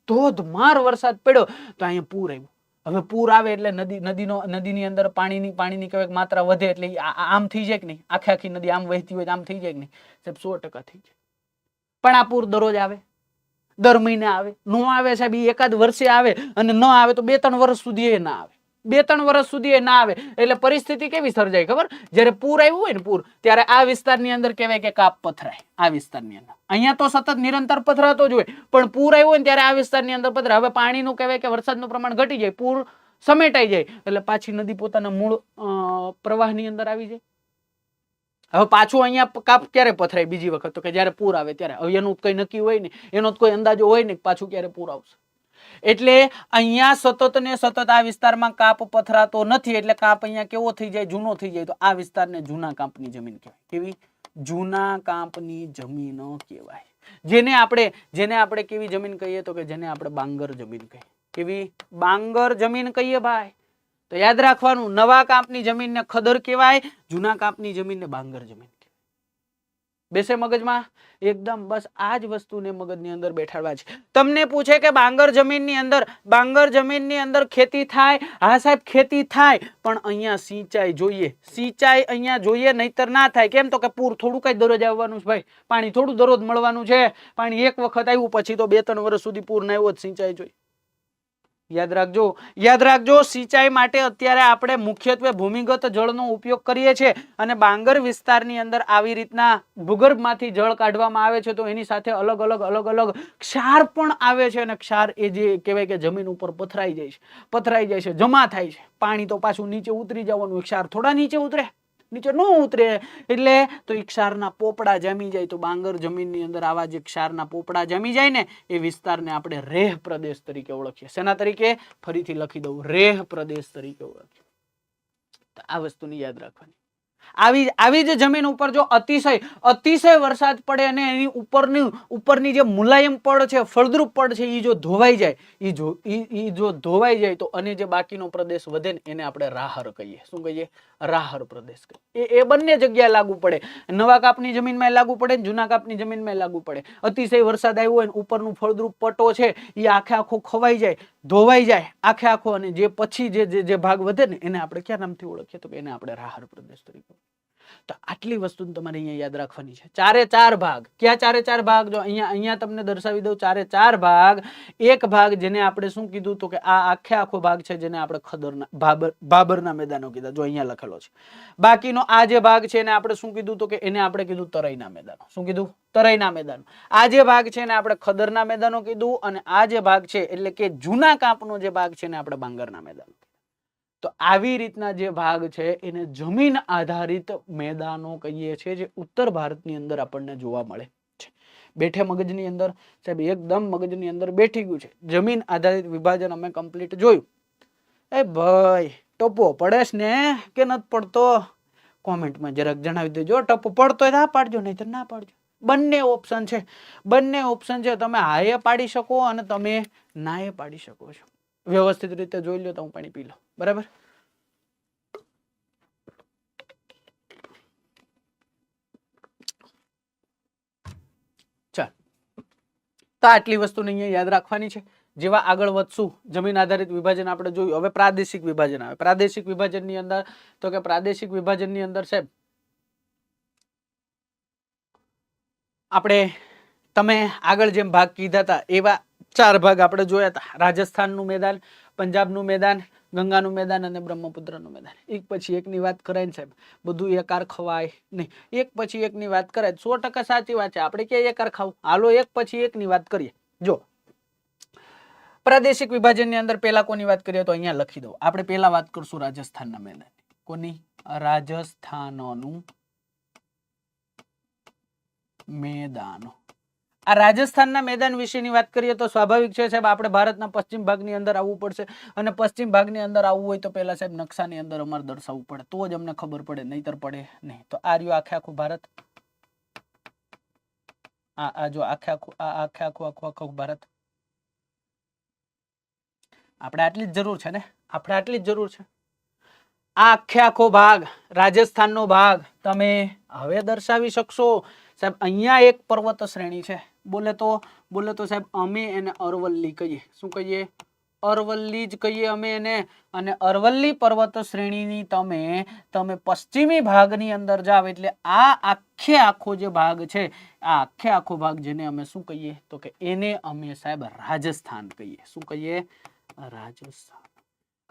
ધોધમાર વરસાદ પડ્યો તો અહીંયા પૂર આવ્યું. હવે પૂર આવે એટલે નદીની અંદર પાણીની કહેવાય માત્રા વધે એટલે આમ થઈ જાય કે નહીં? આખી નદી આમ વહેતી હોય આમ થઈ જાય કે નહીં? સાહેબ 100% થઈ જાય. પણ આ પૂર દરરોજ આવે, દર મહિને આવે? નો આવે સાહેબ. એકાદ વર્ષે આવે, અને ન આવે તો 2-3 વર્ષ સુધી એ ના આવે. 2-3 વર્ષ સુધી એ ના આવે એટલે પરિસ્થિતિ કેવી સર્જાય ખબર? જ્યારે પૂર આવ્યું હોય ને પૂર, ત્યારે આ વિસ્તારની અંદર કહેવાય કે કાપ પથરાય. આ વિસ્તારની અંદર અહીંયા તો સતત નિરંતર પથરાતો જ હોય, પણ પૂર આવ્યું હોય ને ત્યારે આ વિસ્તારની અંદર પથરાય. હવે પાણીનું કહેવાય કે વરસાદનું પ્રમાણ ઘટી જાય, પૂર સમેટાઈ જાય એટલે પાછી નદી પોતાના મૂળ પ્રવાહની અંદર આવી જાય. હવે પાછું અહીંયા કાપ ક્યારે પથરાય બીજી વખત? તો કે જ્યારે પૂર આવે ત્યારે. હવે એનું કઈ નક્કી હોય ને, એનો કોઈ અંદાજો હોય ને પાછું ક્યારે પૂર આવશે. એટલે અહીંયા સતત ને સતત આ વિસ્તારમાં કાપ પથરાતો નથી, એટલે કાપ અહીંયા કેવો થઈ જાય? જૂનો થઈ જાય. તો આ વિસ્તારને જૂના કાંપની જમીન કહેવાય. કેવી? જૂના કાંપની જમીનો કહેવાય. જેને આપણે કેવી જમીન કહીએ? તો કે જેને આપણે બાંગર જમીન કહીએ. કેવી? બાંગર જમીન કહીએ ભાઈ. તો યાદ રાખવાનું, નવા કાંપની જમીનને ખદર કહેવાય, જૂના કાંપની જમીનને બાંગર જમીન કહેવાય. બેસે મગજમાં? એકદમ બસ આ જ વસ્તુને મગજની અંદર બેઠાડવા છે. તમને પૂછે કે બાંગર જમીનની અંદર ખેતી થાય? હા સાહેબ ખેતી થાય, પણ અહીંયા સિંચાઈ જોઈએ. સિંચાઈ અહીંયા જોઈએ, નહીતર ના થાય. કેમ? તો કે પૂર થોડું કઈ દરરોજ આવવાનું છે ભાઈ, પાણી થોડું દરરોજ મળવાનું છે. પાણી એક વખત આવ્યું પછી તો 2-3 વર્ષ સુધી પૂર ના આવ્યો જ સિંચાઈ જોઈએ. યાદ રાખજો. સિંચાઈ માટે અત્યારે આપણે મુખ્યત્વે ભૂમિગત જળનો ઉપયોગ કરીએ છીએ, અને બાંગર વિસ્તારની અંદર આવી રીતના ભૂગર્ભમાંથી જળ કાઢવામાં આવે છે. તો એની સાથે અલગ અલગ ક્ષાર પણ આવે છે, અને ક્ષાર એ જે કહેવાય કે જમીન ઉપર પથરાઈ જાય છે, જમા થાય છે. પાણી તો પાછું નીચે ઉતરી જવાનું, ક્ષાર થોડા નીચે ઉતરે? નીચે ન ઉતરે. એટલે તો એ ક્ષારના પોપડા જામી જાય. તો બાંગર જમીનની અંદર આવા જે ક્ષારના પોપડા જામી જાય ને, એ વિસ્તારને આપણે રેહ પ્રદેશ તરીકે ઓળખીએ. શેના તરીકે? ફરીથી લખી દઉં, રેહ પ્રદેશ તરીકે ઓળખીએ. તો આ વસ્તુની યાદ રાખવાની. આવી જ જમીન ઉપર જો અતિશય વરસાદ પડે અને એની ઉપરની જે મુલાયમ પડ છે, ફળદ્રુપ પડ છે, એ જો ધોવાઈ જાય, તો અને જે બાકીનો પ્રદેશ વધે ને, એને આપણે રાહર કહીએ. શું કહીએ? રાહર પ્રદેશ કહીએ. એ બંને જગ્યાએ લાગુ પડે. નવા કાપની જમીનમાં લાગુ પડે, જૂના કાપની જમીનમાં લાગુ પડે. અતિશય વરસાદ આવ્યો હોય ને ઉપરનું ફળદ્રુપ પટ્ટો છે એ આખો ખવાઈ જાય, ધોવાઈ જાય આખો, અને જે પછી જે ભાગ વધે ને, એને આપણે ક્યાં નામથી ઓળખીએ? તો એને આપણે રાહર પ્રદેશ તરીકે. તો આટલી વસ્તુ તમારે અહીંયા યાદ રાખવાની છે. 4 ભાગ. ક્યાં 4 ભાગ? જો અહીંયા તમને દર્શાવી દઉં. 4 ભાગ. એક ભાગ જેને આપણે શું કીધું? તો કે આ આખો ભાગ છે, જેને આપણે ખદરના ભાબરના મેદાનો કીધા. જો અહીંયા લખેલો છે. બાકીનો આ જે ભાગ છે એને આપણે શું કીધું? તો કે એને આપણે કીધું તરાઈના મેદાનો. શું કીધું? તરાઈના મેદાનો. આ જે ભાગ છે એને આપણે ખદરના મેદાનો કીધું, અને આ જે ભાગ છે એટલે કે જૂના કાંપનો જે ભાગ છે એને આપણે બાંગરના મેદાનો. તો આવી રીતના જે ભાગ છે એને જમીન આધારિત મેદાનો કહીએ છીએ, જે ઉત્તર ભારતની અંદર આપણને જોવા મળે છે. બેઠે મગજની અંદર સાહેબ, એકદમ મગજની અંદર બેઠી ગયું છે. જમીન આધારિત વિભાજન અમે કમ્પ્લીટ જોયું. એ ભાઈ ટપો પડેશ ને કે નથી પડતો? કોમેન્ટમાં જરાક જણાવી દેજો. ટપો પડતો ના પાડજો, નહીં તો ના પાડજો. બંને ઓપ્શન છે. તમે હાએ પાડી શકો અને તમે નાએ પાડી શકો છો. વ્યવસ્થિત રીતે જોઈ લો તો હું પાણી પી લો. બરાબર? ચાલ, તો આટલી વસ્તુને અહીંયા યાદ રાખવાની છે. જેવા આગળ વધશું, જમીન આધારિત વિભાજન આપણે જોયું. હવે પ્રાદેશિક વિભાજન આવે. પ્રાદેશિક વિભાજનની અંદર તો કે પ્રાદેશિક વિભાજનની અંદર સાહેબ આપણે તમે આગળ જેમ ભાગ કીધા હતા એવા 4 ભાગ આપણે જોયા હતા. રાજસ્થાનનું મેદાન, પંજાબનું મેદાન, ગંગાનું મેદાન અને બ્રહ્મપુત્રનું મેદાન. એક પછી એકની વાત કરાય ને સાહેબ, બધું એકાર ખવાય નહીં. એક પછી એકની વાત કરાય 100% સાચી વાત છે. આપણે ક્યાં એકાર ખાવું? હાલો એક પછી એકની વાત કરીએ. જો પ્રાદેશિક વિભાજનની અંદર પેલા કોની વાત કરીએ? તો અહીંયા લખી દઉં. આપણે પેલા વાત કરશું રાજસ્થાનના મેદાન. કોની? રાજસ્થાનનું મેદાનો. આ રાજસ્થાનના મેદાન વિશેની વાત કરીએ તો સ્વાભાવિક છે સાહેબ, આપણે ભારતના પશ્ચિમ ભાગની અંદર આવવું પડશે, અને પશ્ચિમ ભાગની અંદર આવવું હોય તો પહેલા સાહેબ નકશાની અંદર અમારે દર્શાવવું પડે, તો જ અમને ખબર પડે, નહીતર પડે નહીં. તો આ રહ્યું આખું ભારત. આ જો આખું ભારત. આપણે આટલી જ જરૂર છે ને? આપણે આટલી જ જરૂર છે. આ આખો ભાગ, રાજસ્થાનનો ભાગ તમે હવે દર્શાવી શકશો સાહેબ. અહીંયા એક પર્વત શ્રેણી છે. બોલે તો સાહેબ અમે એને અરવલ્લી કહીએ. શું કહીએ? અરવલ્લી જ કહીએ અમે એને. અને અરવલ્લી પર્વત શ્રેણીની તમે પશ્ચિમી ભાગની અંદર જાવ એટલે આ આખો જે ભાગ છે, આ આખો ભાગ જેને અમે શું કહીએ? તો કે એને અમે સાહેબ રાજસ્થાન કહીએ. શું કહીએ? રાજસ્થાન.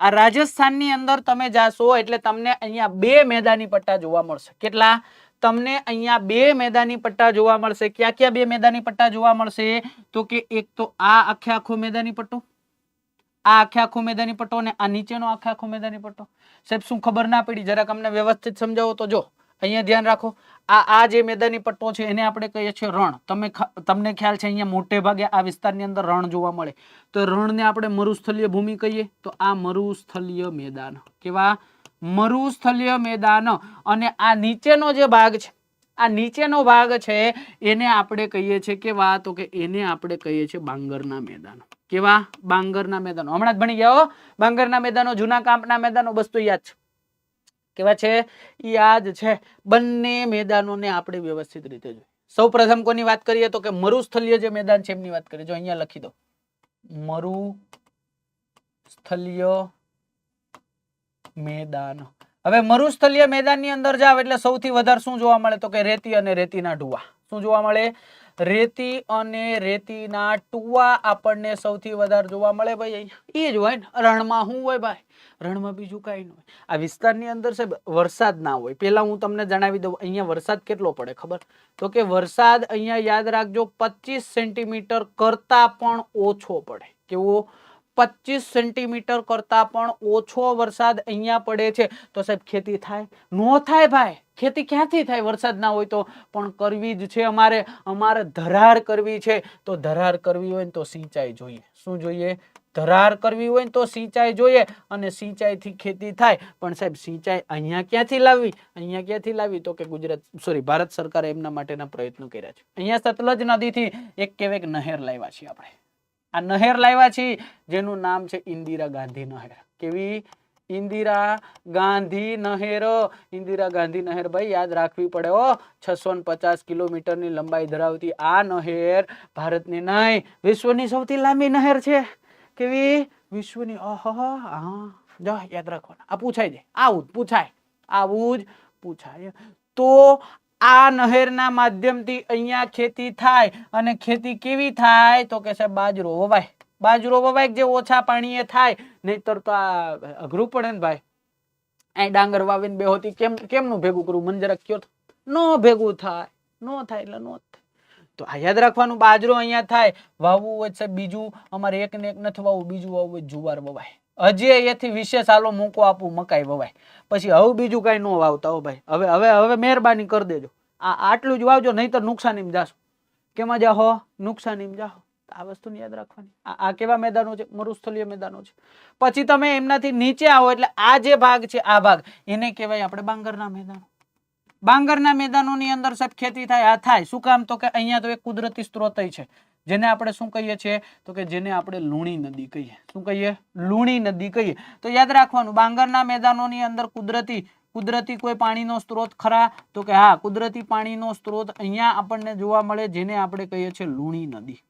આ રાજસ્થાનની અંદર તમે જાશો એટલે તમને અહીંયા 2 મેદાની પટ્ટા જોવા મળશે. કેટલા? તમને અહીંયા 2 મેદાની પટ્ટા જોવા મળશે. ક્યાં ક્યાં 2 મેદાની પટ્ટા જોવા મળશે? તો કે એક તો આ આખે આખો મેદાની પટ્ટો, આ આખે આખો મેદાની પટ્ટો અને આ નીચેનો આખે આખો મેદાની પટ્ટો. સાહેબ શું ખબર ના પડી? જરાક અમને વ્યવસ્થિત સમજાવો તો. જો અહીંયા ધ્યાન રાખો, આ જે મેદાની પટ્ટો છે એને આપણે કહીએ છીએ રણ. તમને ખ્યાલ છે અહીંયા મોટે ભાગે આ વિસ્તારની અંદર રણ જોવા મળે. તો રણને આપણે મરુસ્થલીય ભૂમિ કહીએ. તો આ મરુસ્થલીય મેદાન. કેવા? મરુસ્થલીય મેદાન. અને આ નીચેનો જે ભાગ છે, આ નીચેનો ભાગ છે એને આપણે કહીએ છીએ કેવા? તો કે એને આપણે કહીએ છીએ બાંગરના મેદાનો. કેવા? બાંગરના મેદાનો. હમણાં જ ભણી ગયા હો. બાંગરના મેદાનો, જૂના કાંપના મેદાનો, બસ તો યાદ છે. કેવા છે? યાદ છે. બંને મેદાનોને આપણે વ્યવસ્થિત રીતે જોઈએ. સૌ પ્રથમ કોની વાત કરીએ? તો કે મરુસ્થલીય જે મેદાન છે એમની વાત કરીએ. જો અહીંયા લખી દો, મરુસ્થલીય મેદાન. હવે મરુસ્થલીય મેદાનની અંદર જાવ એટલે સૌથી વધારે શું જોવા મળે? તો કે રેતી અને રેતીના ઢુવા. શું જોવા મળે? રેતી અને રેતીના ટુવા આપણને સૌથી વધારે જોવા મળે. ભાઈ એ જ હોય ને રણમાં. શું હોય ભાઈ? રણમાં બીજું કઈ ન હોય. આ વિસ્તારની અંદર સાહેબ વરસાદ ના હોય. પેલા હું તમને જણાવી દઉં અહીંયા વરસાદ કેટલો પડે ખબર? તો કે વરસાદ અહીંયા યાદ રાખજો 25 સેન્ટીમીટર કરતા પણ ઓછો પડે. કેવો? 25 સેન્ટીમીટર કરતા પણ ઓછો વરસાદ અહીંયા પડે છે. તો સાહેબ ખેતી થાય? નો થાય ભાઈ. ખેતી ક્યાંથી થાય? વરસાદ ના હોય તો. પણ કરવી જ છે અમારે ધરાર કરવી છે. તો ધરાર કરવી હોય ને તો સિંચાઈ જોઈએ. શું જોઈએ? ધરાર કરવી હોય ને તો સિંચાઈ જોઈએ. અને સિંચાઈથી ખેતી થાય. પણ સાહેબ સિંચાઈ અહીંયા ક્યાંથી લાવવી? અહીંયા ક્યાંથી લાવવી? તો કે ભારત સરકારે એમના માટેના પ્રયત્નો કર્યા છે. અહીંયા સતલજ નદીથી એક કહેવાય નહેર લાવ્યા છીએ આપણે. આ નહેર લાવ્યા છીએ જેનું નામ છે ઇન્દિરા ગાંધી નહેર. કેવી? ઇન્દિરા ગાંધી નહેર. ઇન્દિરા ગાંધી નહેર ભાઈ યાદ રાખવી પડે હો. 650 કિલોમીટરની લંબાઈ ધરાવતી આ નહેર ભારતની નહીં વિશ્વની સૌથી લાંબી નહેર છે. કેવી? વિશ્વની. જો યાદ રાખવાના. આ પૂછાય છે. આવું જ પૂછાય. તો આ નહેરના માધ્યમથી અહીંયા ખેતી થાય. અને ખેતી કેવી થાય? તો કે સાહેબ બાજરો વવાય. બાજરો વવાય જે ઓછા પાણીએ થાય. નહીતર તો આ અઘરું પડે ને ભાઈ. અહીં ડાંગર વાવીને બેહોતી કેમનું ભેગું કરવું? મને જરાક કયો. નો ભેગું થાય. નો થાય એટલે નો થાય. તો આ યાદ રાખવાનું. બાજરો અહીંયા થાય. વાવવું હોય સાહેબ બીજું અમારે એક ને એક નથી વાવવું, બીજું વાવવું હોય જુવાર વવાય. હજી એથી વિશેષ હાલો મૂકો આપું મકાઈ વવાય. પછી હવે બીજું કઈ ન વાવતા હો ભાઈ. હવે મહેરબાની કરી દેજો. આટલું જ વાવજો, નહીતર નુકસાનીમાં જાશો. કેમાં જાહો? નુકસાનીમાં જાહો. આ વસ્તુને યાદ રાખવાની. આ કેવા મેદાનો છે? મરુસ્થલીય મેદાનો છે. પછી તમે એમનાથી નીચે આવો એટલે આ જે ભાગ છે આ ભાગ એને કહેવાય આપણે બાંગરના મેદાનો. બાંગરના મેદાનોની અંદર સાહેબ ખેતી થાય. આ થાય શું કામ? તો કે અહીંયા તો એક કુદરતી સ્ત્રોત છે જેને આપણે શું કહીએ છીએ? તો કે જેને આપણે લુણી નદી કહીએ. શું કહીએ? લુણી નદી કહીએ. તો યાદ રાખવાનું બાંગરના મેદાનોની અંદર કુદરતી કોઈ પાણીનો સ્ત્રોત ખરા? તો કે હા, કુદરતી પાણીનો સ્ત્રોત અહીંયા આપણને જોવા મળે જેને આપણે કહીએ છીએ લુણી નદી.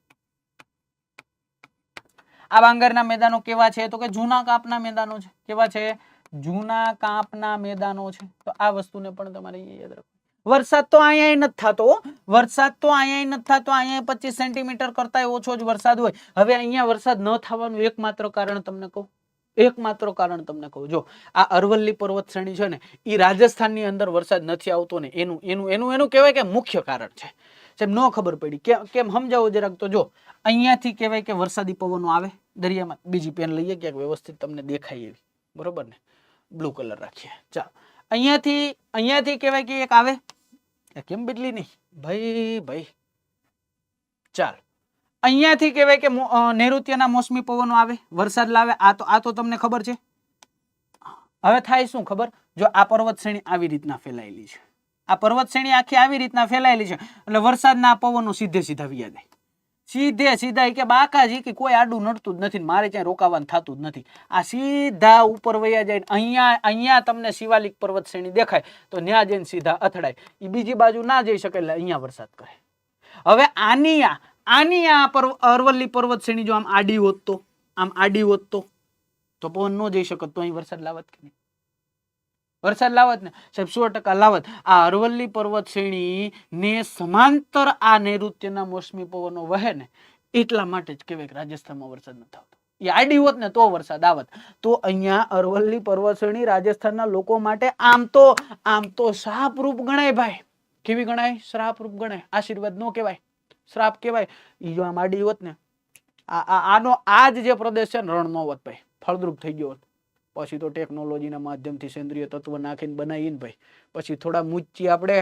આ બાંગરના મેદાનો કેવા છે? તો કે જૂના કાપના મેદાનો છે. કેવા છે? જૂના કાપના મેદાનો છે. તો આ વસ્તુને પણ તમારે યાદ રાખવું. વરસાદ તો અહીંયા નથી થતો. અહીંયા 25 સેન્ટીમીટર કરતા ઓછો જ વરસાદ હોય. હવે અહીંયા વરસાદ ન થવાનું એકમાત્ર કારણ તમને કહું. જો આ અરવલ્લી પર્વત શ્રેણી છે ને એ રાજસ્થાનની અંદર વરસાદ નથી આવતો ને એનું કહેવાય કે મુખ્ય કારણ છે. સાહેબ ન ખબર પડી કેમ સમજાવો જરાક. તો જો અહીંયાથી કહેવાય કે વરસાદી પવનો આવે દરિયામાં. બીજી પેન લઈએ ક્યાંક વ્યવસ્થિત તમને દેખાય એવી. બરોબર ને? બ્લુ કલર રાખીએ. ચાલો અહીંયાથી કહેવાય કે એક આવે. કેમ બદલી નહીં ભાઈ? ચાલ અહીંયાથી કહેવાય કે નૈઋત્યના મોસમી પવનો આવે, વરસાદ લાવે. આ તો તમને ખબર છે. હવે થાય શું ખબર? જો આ પર્વત શ્રેણી આવી રીતના ફેલાયેલી છે. આ પર્વત શ્રેણી આખી આવી રીતના ફેલાયેલી છે એટલે વરસાદના પવનો સીધા વ્યા જાય. સીધા કે બાકાજી કે કોઈ આડું નડતું જ નથી, મારે ક્યાંય રોકાવાનું થતું જ નથી. આ સીધા ઉપર વયા જાય. અહીંયા તમને શિવાલિક પર્વત શ્રેણી દેખાય તો ત્યાં જઈને સીધા અથડાય. એ બીજી બાજુ ના જઈ શકે એટલે અહીંયા વરસાદ કરે. હવે આની અરવલ્લી પર્વત શ્રેણી જો આમ આડી હોત તો પવન ન જઈ શકત તો અહીં વરસાદ લાવત કે નહીં? વરસાદ લાવત ને સાહેબ? 100% લાવત. આ અરવલ્લી પર્વત શ્રેણી ને સમાંતર આ નૈઋત્યના મોસમી પવનો વહે ને એટલા માટે જ કહેવાય કે રાજસ્થાનમાં વરસાદ નથી આવતો. એ આડી હોત ને તો વરસાદ આવત. તો અહીંયા અરવલ્લી પર્વત શ્રેણી રાજસ્થાનના લોકો માટે આમ તો શાપરૂપ ગણાય ભાઈ. કેવી ગણાય? શ્રાપરૂપ ગણાય. આશીર્વાદ નો કહેવાય, શ્રાપ કહેવાય. ઈ જો આમ આડી હોત ને, આનો આજ જે પ્રદેશ છે રણ નો હોત ભાઈ, ફળદ્રુપ થઈ ગયો હોત. પછી તો ટેકનોલોજીના માધ્યમથી સેન્દ્રિય તત્વ નાખીને બનાવીને ભાઈ પછી થોડા મૂચી આપણે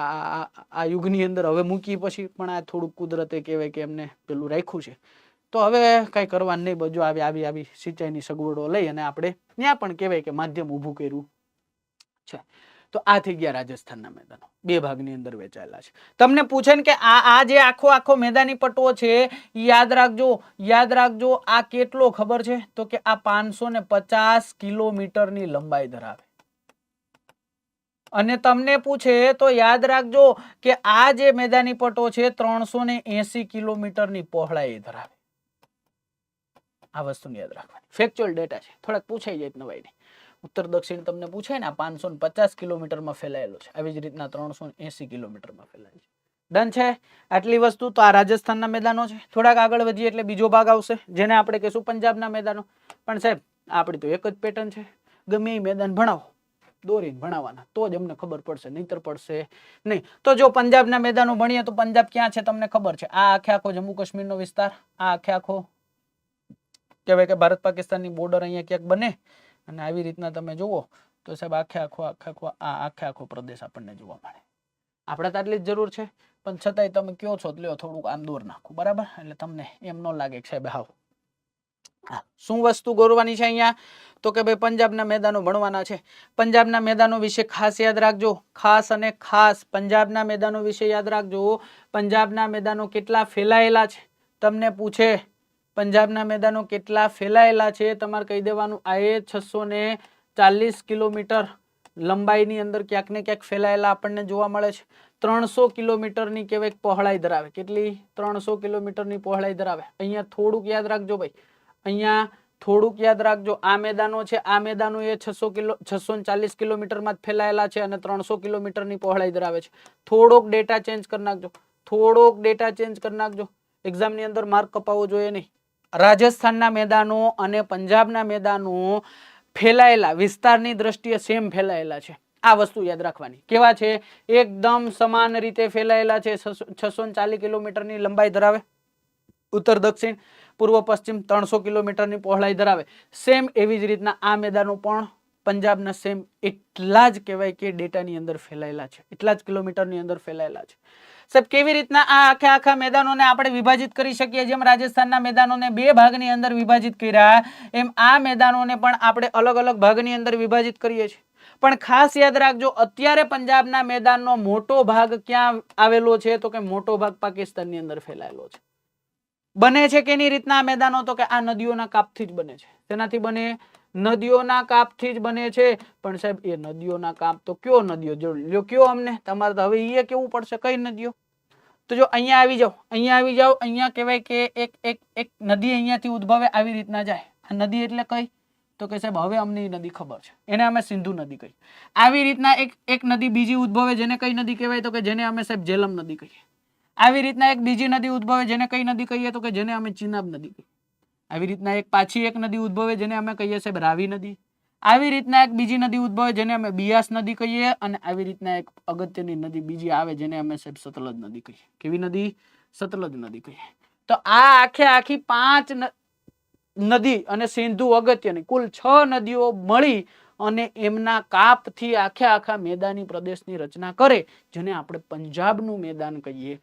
આ યુગની અંદર હવે મૂકી પછી પણ આ થોડુંક કુદરતે કહેવાય કે એમને પેલું રાખ્યું છે. તો હવે કઈ કરવાનું નહીં, બધું આવી સિંચાઈની સગવડો લઈ અને આપણે ત્યાં પણ કહેવાય કે માધ્યમ ઊભું કર્યું છે. તો આ થઈ ગયા રાજસ્થાનના મેદાનો, બે ભાગની અંદર વહેંચાયેલા છે. તમને પૂછે ને કે આ જે આખો મેદાની પટ્ટો છે યાદ રાખજો આ કેટલો ખબર છે? તો કે આ 550 કિલોમીટરની લંબાઈ ધરાવે. અને તમને પૂછે તો યાદ રાખજો કે આ જે મેદાની પટ્ટો છે 380 કિલોમીટરની પહોળાઈ ધરાવે. આ વસ્તુને યાદ રાખવાની, ફેક્ચ્યુઅલ ડેટા છે, થોડાક પૂછાઈ જાય નવાઈ નહીં. ઉત્તર દક્ષિણ તમને પૂછે ને 550 કિલોમીટરમાં ફેલાયેલો છે, આવી જ રીતના 380 કિલોમીટરમાં ફેલાયેલો છે. ડન છે આટલી વસ્તુ. તો આ રાજસ્થાનના મેદાનો છે. થોડાક આગળ વધીએ એટલે બીજો ભાગ આવશે જેને આપણે કહીશું પંજાબના મેદાનો. પણ સાહેબ આપણી તો એક જ પેટર્ન છે, ગમે એ મેદાન ભણાવો, દોરીને ભણાવવાના તો જ અમને ખબર પડશે, નહીતર પડશે નહીં. તો જો પંજાબના મેદાનો ભણીએ તો પંજાબ ક્યાં છે તમને ખબર છે? આ આખો જમ્મુ કાશ્મીરનો વિસ્તાર, આ આખો કહેવાય કે ભારત પાકિસ્તાનની બોર્ડર અહીંયા ક્યાંક બને. અને આવી રીતના તમે જુઓ તો સાહેબ આખો પ્રદેશ આપણને જોવા મળે. આપણે તો આટલી જ જરૂર છે, પણ છતાંય તમે કયો છો લ્યો થોડુંક આમ દૂર નાખું, બરાબર? એટલે તમને એમ ન લાગે કે સાહેબ હાવ શું વસ્તુ ગોરવાની છે અહીંયા? તો કે ભાઈ પંજાબના મેદાનો ભણવાના છે. પંજાબના મેદાનો વિશે ખાસ યાદ રાખજો, ખાસ અને ખાસ પંજાબના મેદાનો વિશે યાદ રાખજો. પંજાબના મેદાનો કેટલા ફેલાયેલા છે તમને પૂછે, પંજાબના મેદાનો કેટલા ફેલાયેલા છે તમારે કહી દેવાનું. આ 640 કિલોમીટર લંબાઈની અંદર ક્યાંક ને ક્યાંક ફેલાયેલા આપણને જોવા મળે છે. 300 કિલોમીટરની કહેવાય પહોળાઈ ધરાવે. કેટલી? 300 કિલોમીટરની પહોળાઈ ધરાવે. અહીંયા થોડુંક યાદ રાખજો ભાઈ, અહીંયા થોડુંક યાદ રાખજો. આ મેદાનો છે, આ મેદાનો એ 640 કિલોમીટરમાં જ ફેલાયેલા છે અને 300 કિલોમીટરની પહોળાઈ ધરાવે છે. થોડોક ડેટા ચેન્જ કરી નાખજો, થોડોક ડેટા ચેન્જ કરી નાખજો. એક્ઝામની અંદર માર્ક કપાવવો જોઈએ નહીં. રાજસ્થાનના મેદાનો અને પંજાબના મેદાનો ફેલાયેલા વિસ્તારની દ્રષ્ટિએ સેમ ફેલાયેલા છે. આ વસ્તુ યાદ રાખવાની. કેવા છે? એકદમ સમાન રીતે ફેલાયેલા છે. 640 કિલોમીટરની લંબાઈ ધરાવે. ઉત્તર દક્ષિણ પૂર્વ પશ્ચિમ 300 કિલોમીટરની પહોળાઈ ધરાવે. સેમ એવી જ રીતના આ મેદાનો પણ પંજાબના સેમ એટલા જ કહેવાય કે ડેટાની અંદર ફેલાયેલા છે, એટલા જ કિલોમીટરની અંદર ફેલાયેલા છે. સાહેબ કેવી રીતના આ આખા મેદાનોને આપણે વિભાજિત કરી શકીએ? જેમ રાજસ્થાનના મેદાનોને બે ભાગની અંદર વિભાજિત કર્યા એમ આ મેદાનોને પણ આપણે અલગ અલગ ભાગની અંદર વિભાજિત કરીએ છીએ. પણ ખાસ યાદ રાખજો અત્યારે પંજાબના મેદાનનો મોટો ભાગ ક્યાં આવેલો છે? તો કે મોટો ભાગ પાકિસ્તાનની અંદર ફેલાયેલો છે. બને છે કેની રીતના આ મેદાનો? તો કે આ નદીઓના કાપથી જ બને છે. તેનાથી બને? નદીઓના કાપથી જ બને છે. પણ સાહેબ એ નદીઓના કાપ તો કયો નદીઓ જો કયો અમને? તમારે તો હવે એ કેવું પડશે કઈ નદીઓ. તો જો અહીંયા આવી જાઓ, અહીંયા કહેવાય કે એક નદી અહીંયાથી ઉદ્ભવે આવી રીતના જાય. આ નદી એટલે કઈ? તો કે સાહેબ હવે અમને એ નદી ખબર છે, એને અમે સિંધુ નદી કહીએ. આવી રીતના એક નદી બીજી ઉદ્ભવે જેને કઈ નદી કહેવાય? તો કે જેને અમે સાહેબ જેલમ નદી કહીએ. આવી રીતના એક બીજી નદી ઉદ્ભવે જેને કઈ નદી કહીએ? તો કે જેને અમે ચિનાબ નદી કહીએ. આવી રીતના પાછી એક નદી ઉદ્ભવે જેને અમે કહીએ સાહેબ રાવી નદી. આવી રીતના એક બીજી નદી ઉદ્ભવે જેને અમે બિયાસ નદી કહીએ. અને આવી રીતના એક અગત્યની નદી બીજી આવે જેને અમે સાહેબ સતલજ નદી કહીએ. કેવી નદી? સતલજ નદી કહીએ. તો આ આખી 5 નદી અને સિંધુ અગત્યની કુલ 6 નદીઓ મળી અને એમના કાપથી આખા મેદાની પ્રદેશની રચના કરે જેને આપણે પંજાબનું મેદાન કહીએ.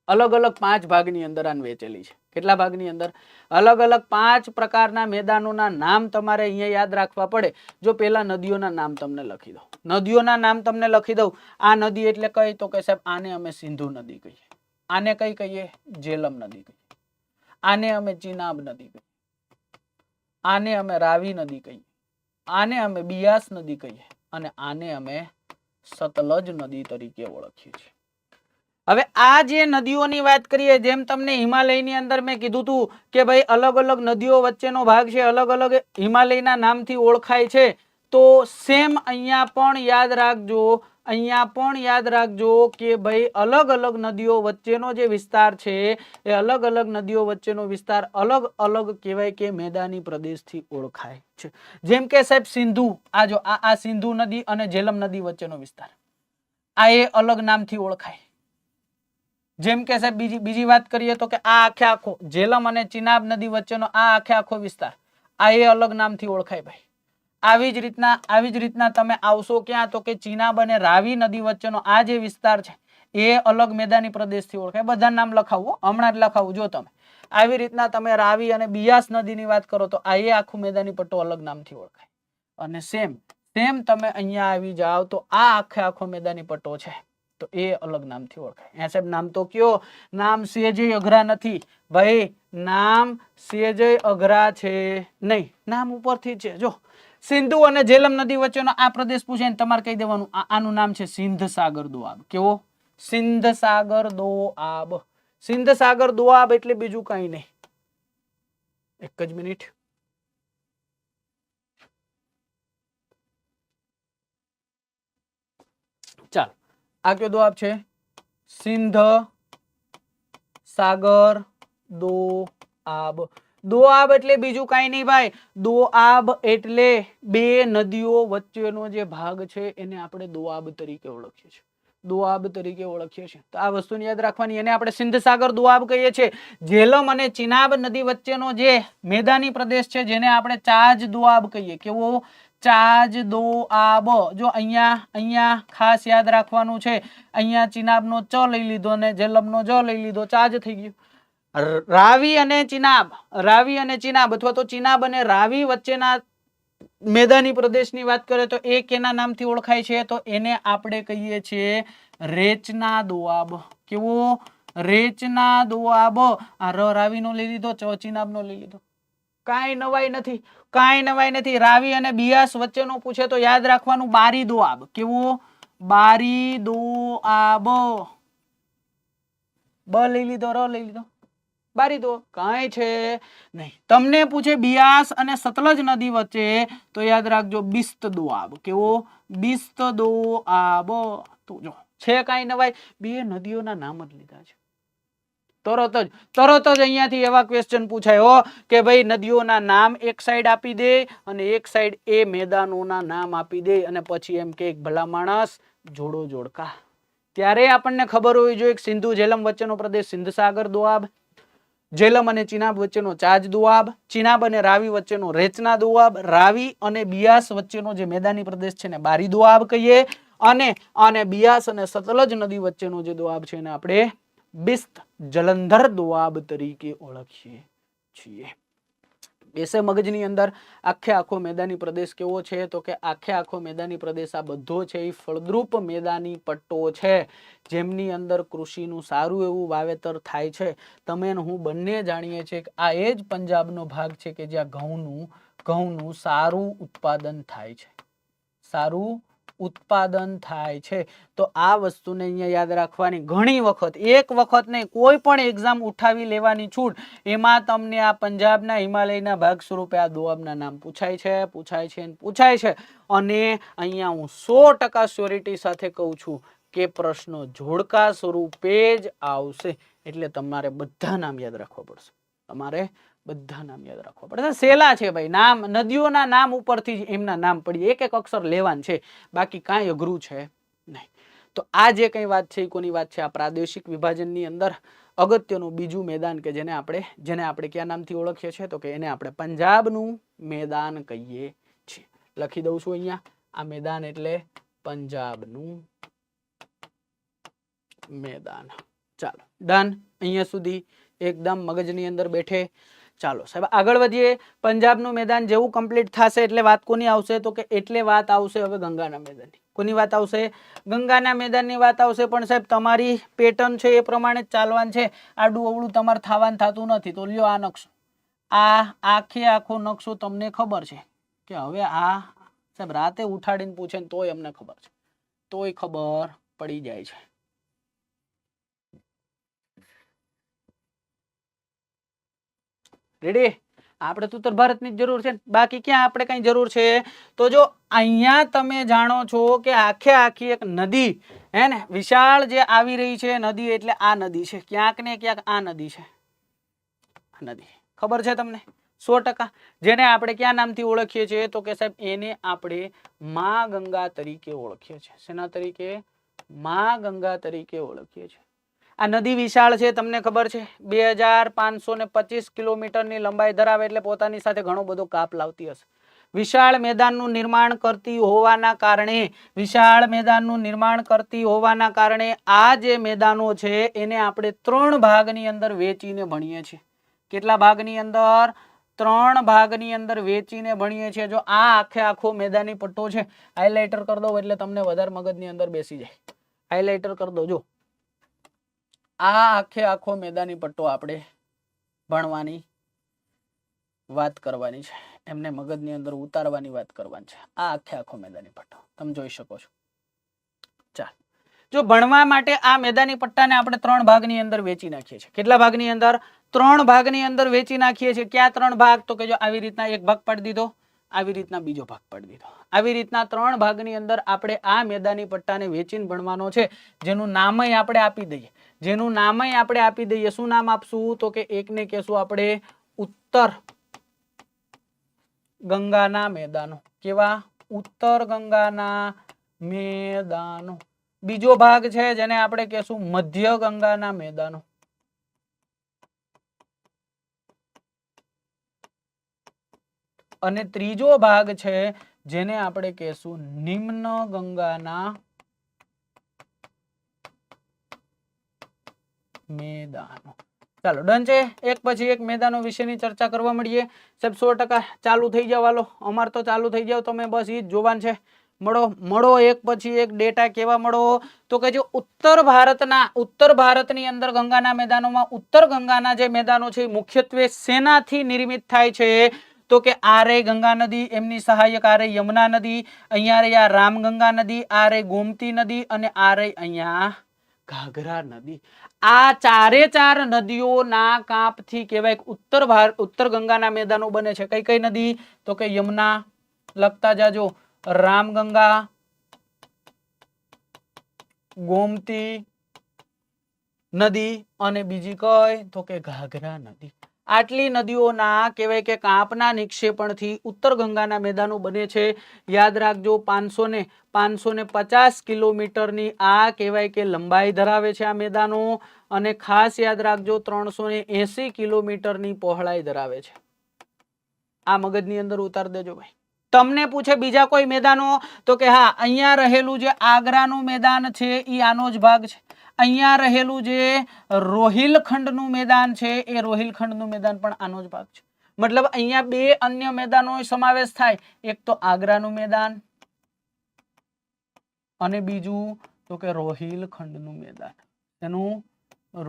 અલગ અલગ 5 ભાગની અંદર આન વહેંચેલી છે. કેટલા ભાગની અંદર? અલગ અલગ 5 પ્રકારના મેદાનોના નામ તમારે અહીંયા યાદ રાખવા પડે. જો પેલા નદીઓના નામ તમને લખી દઉં, નદીઓના નામ તમને લખી દઉં. આ નદી એટલે કઈ? તો કે સાહેબ આને અમે સિંધુ નદી કહીએ. આને કઈ કહીએ? જેલમ નદી કહીએ. આને અમે ચિનાબ નદી કહીએ. આને અમે રાવી નદી કહીએ. આને અમે બિયાસ નદી કહીએ. અને આને અમે સતલજ નદી તરીકે ઓળખીએ છીએ. હવે આ જે નદીઓની વાત કરીએ, જેમ તમને હિમાલયની અંદર મેં કીધું હતું કે ભાઈ અલગ અલગ નદીઓ વચ્ચેનો ભાગ છે, અલગ અલગ હિમાલયના નામથી ઓળખાય છે. તો સેમ અહીંયા પણ યાદ રાખજો અહીંયા પણ યાદ રાખજો કે ભાઈ અલગ અલગ નદીઓ વચ્ચેનો જે વિસ્તાર છે એ અલગ અલગ નદીઓ વચ્ચેનો વિસ્તાર અલગ અલગ કહેવાય કે મેદાની પ્રદેશથી ઓળખાય છે. જેમ કે સાહેબ સિંધુ, આ જો આ સિંધુ નદી અને જેલમ નદી વચ્ચેનો વિસ્તાર, આ એ અલગ નામથી ઓળખાય. જેમ કે સાહેબ બીજી વાત કરીએ તો કે આ આખે આખો જેલમ અને ચિનાબ નદી વચ્ચેનો આ આખે આખો વિસ્તાર, આ એ અલગ નામથી ઓળખાય ભાઈ. આવી જ રીતના તમે આવશો ક્યાં તો કે ચિનાબ અને રાવી નદી વચ્ચેનો આ જે વિસ્તાર છે એ અલગ મેદાની પ્રદેશથી ઓળખાય. બધા નામ લખાવો, હમણાં જ લખાવું જો તમે. આવી રીતના તમે રાવી અને બિયાસ નદીની વાત કરો તો આ એ આખું મેદાની પટ્ટો અલગ નામથી ઓળખાય. અને સેમ તમે અહીંયા આવી જાઓ તો આ આખે આખો મેદાની પટ્ટો છે તો એ અલગ નામથી ઓળખાય. અહીંયા સાહેબ નામ તો કયો, નામ સેજે અઘરા નથી ભાઈ, નામ સેજે અઘરા છે નહીં, નામ ઉપરથી છે. જો સિંધુ અને જેલમ નદી વચ્ચેનો આ પ્રદેશ પૂછે ને તમારે કહી દેવાનું આનું નામ છે સિંધ સાગર દોઆબ. કેવો? સિંધ સાગર દોઆબ. સિંધ સાગર દોઆબ એટલે બીજું કઈ નહીં. એક જ મિનિટ. ચાલ, આ કયો દોઆબ છે? સિંધ સાગર દોઆબ. દોઆબ એટલે બીજું કઈ નહીં ભાઈ, દોઆબ એટલે બે નદીઓ વચ્ચેનો જે ભાગ છે એને આપણે દોઆબ તરીકે ઓળખીએ છીએ. દોઆબ તરીકે ઓળખીએ છીએ. તો આ વસ્તુને યાદ રાખવાની. એને આપણે સિંધ સાગર દોઆબ કહીએ છીએ. જેલમ અને ચિનાબ નદી વચ્ચેનો જે મેદાની પ્રદેશ છે જેને આપણે ચાજ દોઆબ કહીએ. કેવો? ચાજ દોઆબ. જો અહીંયા ખાસ યાદ રાખવાનું છે, અહીંયા ચિનાબનો ચ લઈ લીધો અને જેલમનો જ લઈ લીધો, ચાજ થઈ ગયું. રાવી અને ચિનાબ અથવા તો ચિનાબ અને રાવી વચ્ચેના મેદાની પ્રદેશની વાત કરીએ તો એ કેના નામથી ઓળખાય છે? તો એને આપણે કહીએ છીએ રેચના દોઆબ. કેવો? રેચના દોઆબ. આ રાવીનો લઈ લીધો, ચ ચિનાબનો લઈ લીધો. કાંઈ નવાઈ નથી. રાવી અને બિયાસ વચ્ચેનો પૂછે તો યાદ રાખવાનું બારી દોઆબ. કેવો? બારી દોઆબ. બ લઈ લીધો, ર લઈ લીધો, બારી દો. કાંઈ છે નહીં. તમને પૂછે બિયાસ અને સતલજ નદી વચ્ચે તો યાદ રાખજો બિસ્ત દોઆબ. કેવો? બિસ્ત દોઆબ. તો જો છે કાંઈ નવાઈ, બે નદીઓના નામ જ લીધા છે. તરત જ અહીંયાથી એવા ક્વેશ્ચન પૂછાય હો કે ભાઈ નદીઓના નામ એક સાઈડ આપી દે અને એક સાઈડ એ મેદાનોના નામ આપી દે અને પછી એમ કે ભલા માણસ જોડો જોડકા. ત્યારે આપણને ખબર હોવી જોઈએ સિંધુ જેલમ વચ્ચેનો પ્રદેશ સિંધ સાગર દોઆબ, જેલમ અને ચિનાબ વચ્ચેનો ચાજ દોઆબ, ચિનાબ અને રાવી વચ્ચેનો રેચના દોઆબ, રાવી અને બિયાસ વચ્ચેનો જે મેદાની પ્રદેશ છે ને બારી દોઆબ કહીએ, અને બિયાસ અને સતલજ નદી વચ્ચેનો જે દોઆબ છે એને આપણે બિસ્ત જલંધર દોઆબ તરીકે ઓળખીએ છીએ. બેસે મગજની અંદર આખે આખો મેદાની પ્રદેશ કેવો છે? તો કે આખે આખો મેદાની પ્રદેશ આ બધો છે એ ફળદ્રુપ મેદાની પટ્ટો છે જેમની અંદર કૃષિનું સારું એવું વાવેતર થાય છે. તમે હું બંને જાણીએ છીએ કે આ એ જ પંજાબનો ભાગ છે કે જ્યાં ઘઉંનું સારું ઉત્પાદન થાય છે. સારું ઉત્પાદન થાય છે. તો આ વસ્તુને અહીંયા યાદ રાખવાની. ઘણી વખત, એક વખત નહીં, કોઈ પણ એક્ઝામ ઉઠાવી લેવાની છૂટ, એમાં તમને આ પંજાબના હિમાલયના ભાગ સ્વરૂપે આ દોઆબના નામ પૂછાય છે. અને અહીંયા હું 100% શ્યોરિટી સાથે કહું છું કે પ્રશ્નો જોડકા સ્વરૂપે જ આવશે. એટલે તમારે બધા નામ યાદ રાખવા પડશે. સેલા છે ભાઈ. નામ નદીઓના નામ ઉપરથી એમના નામ પડી, એક એક અક્ષર લેવાનું છે, બાકી કાંઈ અઘરું છે નહીં. તો આ જે કઈ વાત છે એ કોની વાત છે? આ પ્રાદેશિક વિભાજનની અંદર અગત્યનું બીજું મેદાન કે જેને આપણે કયા નામથી ઓળખીએ છીએ? તો કે એને આપણે પંજાબનું મેદાન કહીએ છીએ. લખી દઉં છું અહીંયા, આ મેદાન એટલે પંજાબનું મેદાન. ચાલો ડન. અહીંયા સુધી એકદમ મગજની અંદર બેઠે. ચાલો સાહેબ આગળ વધીએ. પંજાબનું મેદાન જેવું કમ્પ્લીટ થશે એટલે વાત કોની આવશે? તો કે એટલે વાત આવશે હવે ગંગાના મેદાનની. કોની વાત આવશે? ગંગાના મેદાનની વાત આવશે. પણ સાહેબ તમારી પેટર્ન છે એ પ્રમાણે જ ચાલવાનું છે. આડું અવળું તમારે થવાનું થતું નથી. તો લ્યો આ નકશો, આ આખો નકશો તમને ખબર છે કે હવે આ સાહેબ રાતે ઉઠાડીને પૂછે ને તોય અમને ખબર છે, તોય ખબર પડી જાય છે. રેડી? આપણે તો ઉત્તર ભારતની જ જરૂર છે ને, બાકી ક્યાં આપણે કઈ જરૂર છે? તો જો અહીંયા તમે જાણો છો કે આખે આખી એક નદી હે ને વિશાળ જે આવી રહી છે નદી, એટલે આ નદી છે, ક્યાંક ને ક્યાંક આ નદી છે, નદી ખબર છે તમને 100%, જેને આપણે ક્યાં નામથી ઓળખીએ છીએ? તો કે સાહેબ એને આપણે મા ગંગા તરીકે ઓળખીએ છીએ. શેના તરીકે? મા ગંગા તરીકે ઓળખીએ છીએ. આ નદી વિશાળ છે, તમને ખબર છે 2525 કિલોમીટરની લંબાઈ ધરાવે, એટલે પોતાની સાથે ઘણો બધો કાપ લાવતી હશે. વિશાળ મેદાનનું નિર્માણ કરતી હોવાના કારણે, વિશાળ મેદાનનું નિર્માણ કરતી હોવાના કારણે આ જે મેદાનો છે એને આપણે 3 ભાગની અંદર વેચીને ભણીએ છીએ. કેટલા ભાગની અંદર? 3 ભાગની અંદર વેચીને ભણીએ છીએ. જો આ આખે આખો મેદાની પટ્ટો છે, હાઇલાઇટર કરી દો એટલે તમને વધારે મગજની અંદર બેસી જાય. હાઇલાઇટર કરી દો. જો આ આખે આખો મેદાની પટ્ટો આપણે ભણવાની વાત કરવાની છે, એમને મગજની અંદર ઉતારવાની વાત કરવાની છે. આ આખે આખો મેદાની પટ્ટો તમે જોઈ શકો છો. ચાલ, જો ભણવા માટે આ મેદાની પટ્ટાને આપણે 3 ભાગની અંદર વેચી નાખીએ છીએ. કેટલા ભાગની અંદર? 3 ભાગની અંદર વેચી નાખીએ છીએ. ક્યાં 3 ભાગ? તો કે જો આવી રીતના એક ભાગ પાડી દીધો, આવી રીતના બીજો ભાગ પાડી દીધો, આવી રીતના 3 ભાગની અંદર આપણે આ મેદાની પટ્ટાને વેચીને ભણવાનો છે, જેનું નામય આપણે આપી દઈએ. જેનું નામય આપણે આપી દઈએ. શું નામ આપશું? તો કે એકને કહેશું આપણે ઉત્તર ગંગાના મેદાનો. કેવા? ઉત્તર ગંગાના મેદાનો. બીજો ભાગ છે જેને આપણે કહેશું મધ્ય ગંગાના મેદાનો. અને ત્રીજો ભાગ છે જેને આપણે કહેશું નિમ્ન ગંગાના મેદાનો. ચાલો ડન છે. એક પછી એક મેદાનો વિશેની ચર્ચા કરવા મળીએ. સાહેબ 100% ચાલુ થઈ જાવ. હાલો અમાર તો ચાલુ થઈ જાવ, તમે બસ ઈ જ જોવાનું છે. મળો એક પછી એક ડેટા. કેવા મળો? તો કે જો ઉત્તર ભારતની અંદર ગંગાના મેદાનોમાં ઉત્તર ગંગાના જે મેદાનો છે મુખ્યત્વે શેનાથી નિર્મિત થાય છે? તો કે આ રે ગંગા નદી, એમની સહાયક આ રે યમુના નદી, અહીંયા રે આ રામગંગા નદી, આ રે ગોમતી નદી, અને આ રે અહીંયા ઘાઘરા નદી. આ 4 નદીઓના કાપથી કહેવાય ઉત્તર ગંગાના મેદાનો બને છે. કઈ કઈ નદી? તો કે યમુના, લખતા જાજો, રામગંગા, ગોમતી નદી, અને બીજી કઈ? તો કે ઘાઘરા નદી. આટલી નદીઓના કહેવાય કે કાપના નિક્ષેપણથી ઉત્તર ગંગાના મેદાનો બને છે. યાદ રાખજો 550 કિલોમીટરની આ કહેવાય કે લંબાઈ ધરાવે છે આ મેદાનો, અને ખાસ યાદ રાખજો 380 કિલોમીટરની પહોળાઈ ધરાવે છે. આ મગજની અંદર ઉતાર દેજો ભાઈ. તમને પૂછે બીજા કોઈ મેદાનો? તો કે હા, અહીંયા રહેલું જે આગ્રાનું મેદાન છે એ આનો જ ભાગ છે. અહીંયા રહેલું જે રોહિલખંડનું મેદાન છે એ રોહિલખંડનું મેદાન પણ આનો જ ભાગ છે. મતલબ અહીંયા 2 અન્ય મેદાનો સમાવેશ થાય. એક તો આગ્રાનું મેદાન અને બીજું તો કે રોહિલખંડનું મેદાન. એનું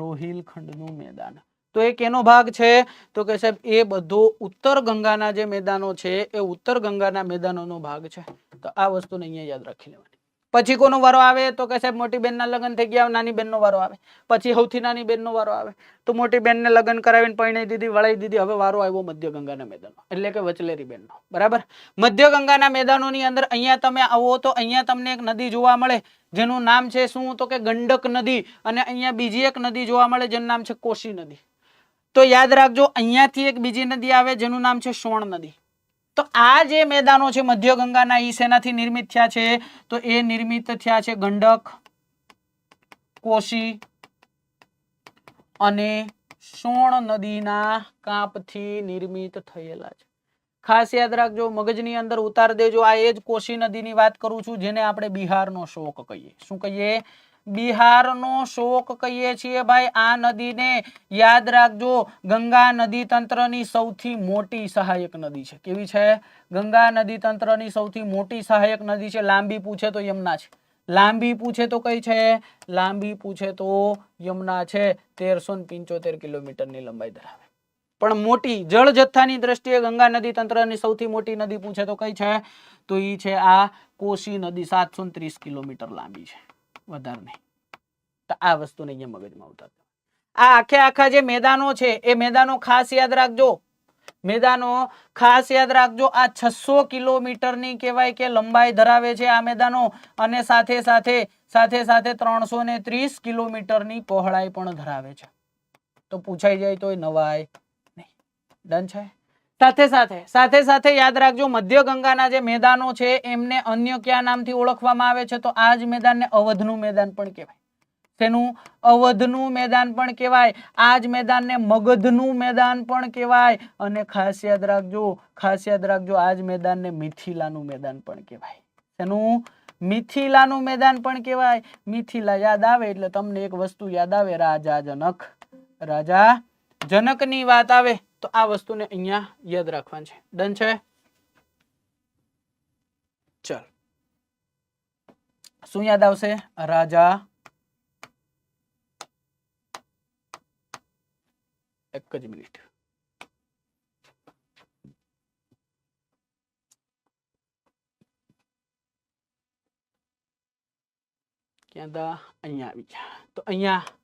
રોહિલખંડનું મેદાન. તો એ કેનો ભાગ છે? તો કે સાહેબ એ બધો ઉત્તર ગંગાના જે મેદાનો છે એ ઉત્તર ગંગાના મેદાનોનો ભાગ છે. તો આ વસ્તુને અહીંયા યાદ રાખી લેવાની. પછી કોનો વારો આવે? તો કે સાહેબ મોટી બેનના લગ્ન થઈ ગયા, નાની બેનનો વારો આવે. પછી સૌથી નાની બેનનો વારો આવે. તો મોટી બેનને લગ્ન કરાવીને પરણાઈ દીધી, વળાઈ દીધી. હવે વારો આવ્યો મધ્ય ગંગાના મેદાનો, એટલે કે વચલેરી બેનનો. બરાબર? મધ્ય ગંગાના મેદાનોની અંદર અહીંયા તમે આવો તો અહીંયા તમને એક નદી જોવા મળે જેનું નામ છે શું? તો કે ગંડક નદી. અને અહીંયા બીજી એક નદી જોવા મળે જેનું નામ છે કોશી નદી. તો યાદ રાખજો અહીંયાથી એક બીજી નદી આવે જેનું નામ છે સોણ નદી. તો આ જે મેદાનો છે મધ્ય ગંગાના ઈ શેનાથી નિર્મિત થયા છે? તો એ નિર્મિત થયા છે ગંડક, કોશી અને સોણ નદીના કાપથી નિર્મિત થયેલા છે. ખાસ યાદ રાખજો, મગજની અંદર ઉતાર દેજો. આ એ જ કોશી નદીની વાત કરું છું જેને આપણે બિહારનો શોક કહીએ. શું કહીએ? બિહારનો શોક કહીએ છીએ ભાઈ. આ નદીને યાદ રાખજો ગંગા નદી તંત્રની સૌથી મોટી સહાયક નદી છે. કેવી છે? ગંગા નદી તંત્રની સૌથી મોટી સહાયક નદી છે. લાંબી પૂછે તો યમુના છે. લાંબી પૂછે તો કઈ છે? લાંબી પૂછે તો યમુના છે. 1375 કિલોમીટરની લંબાઈ ધરાવે. પણ મોટી જળ જથ્થાની દ્રષ્ટિએ ગંગા નદી તંત્રની સૌથી મોટી નદી પૂછે તો કઈ છે? તો ઈ છે આ કોશી નદી. 730 કિલોમીટર લાંબી છે, વધારે નહીં. તો આ વસ્તુને અહીંયા મગજમાં ઉતારજો. આ આખે આખા જે મેદાનો છે એ મેદાનો ખાસ યાદ રાખજો. મેદાનો ખાસ યાદ રાખજો આ 600 કિલોમીટરની કહેવાય કે લંબાઈ ધરાવે છે આ મેદાનો અને સાથે સાથે 330 કિલોમીટરની પહોળાઈ પણ ધરાવે છે તો પૂછાઈ જાય તો નવાય નહીં ડન છે સાથે સાથે યાદ રાખજો મધ્ય ગંગાના જે મેદાનો છે એમને અન્ય કયા નામથી ઓળખવામાં આવે છે તો આ જ મેદાનને અવધનું મેદાન પણ કહેવાય તેનું અવધનું મેદાન પણ કહેવાય આ જ મેદાનને મગધનું મેદાન પણ કહેવાય અને ખાસ યાદ રાખજો આ જ મેદાનને મિથિલાનું મેદાન પણ કહેવાય તેનું મિથિલાનું મેદાન પણ કહેવાય મિથિલા યાદ આવે એટલે તમને એક વસ્તુ યાદ આવે રાજા જનકની વાત આવે તો આ વસ્તુને અહીંયા યાદ રાખવાનું છે ડન છે ચલ શું યાદ આવશે રાજા એક જ મિનિટ ક્યાં હતા અહીંયા આવી ગયા તો અહીંયા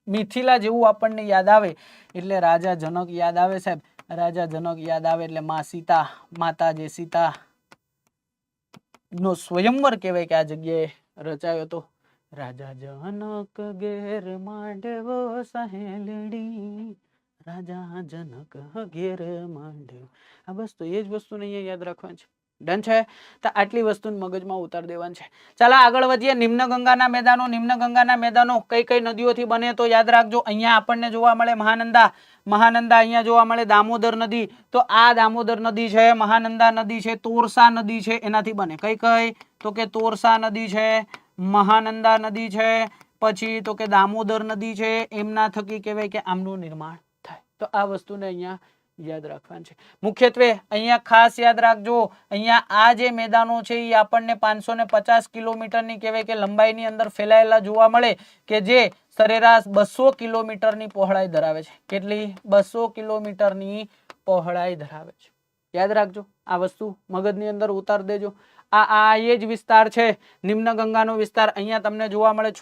મિથિલા જેવું આપણને યાદ આવે એટલે રાજા જનક યાદ આવે સાહેબ રાજા જનક યાદ આવે એટલે માતા જે સીતા નો સ્વયંવર કહેવાય કે આ જગ્યાએ રચાયો હતો રાજા જનક ઘેર માંડવો સહેલડી રાજા જનક ઘેર માંડવો આ બસ તો એ જ વસ્તુને અહીંયા યાદ રાખવાની છે ડન છે તો આટલી વસ્તુ મગજમાં ઉતાર દેવાની છે ચાલો આગળ વધીએ નિમ્ન ગંગાના મેદાનો કઈ કઈ નદીઓથી બને તો યાદ રાખજો અહીંયા આપણને જોવા મળે મહાનંદા અહીંયા જોવા મળે દામોદર નદી તો આ દામોદર નદી છે મહાનંદા નદી છે તોરસા નદી છે એનાથી બને કઈ તો કે તોરસા નદી છે મહાનંદા નદી છે પછી તો કે દામોદર નદી છે એમના થકી કહેવાય કે આમનું નિર્માણ થાય તો આ વસ્તુને અહીંયા યાદ રાખવાનું છે મુખ્યત્વે અહીંયા ખાસ યાદ રાખજો અહીંયા આ જે મેદાનો છે એ આપણને 550 કિલોમીટરની કહેવાય કે લંબાઈની અંદર ફેલાયેલા જોવા મળે કે જે સરેરાશ 200 કિલોમીટરની પહોળાઈ ધરાવે છે કેટલી 200 કિલોમીટરની પહોળાઈ ધરાવે છે યાદ રાખજો આ વસ્તુ મગજની અંદર ઉતાર દેજો આ એ જ વિસ્તાર છે નિમ્ન ગંગાનો વિસ્તાર અહીંયા તમને જોવા મળે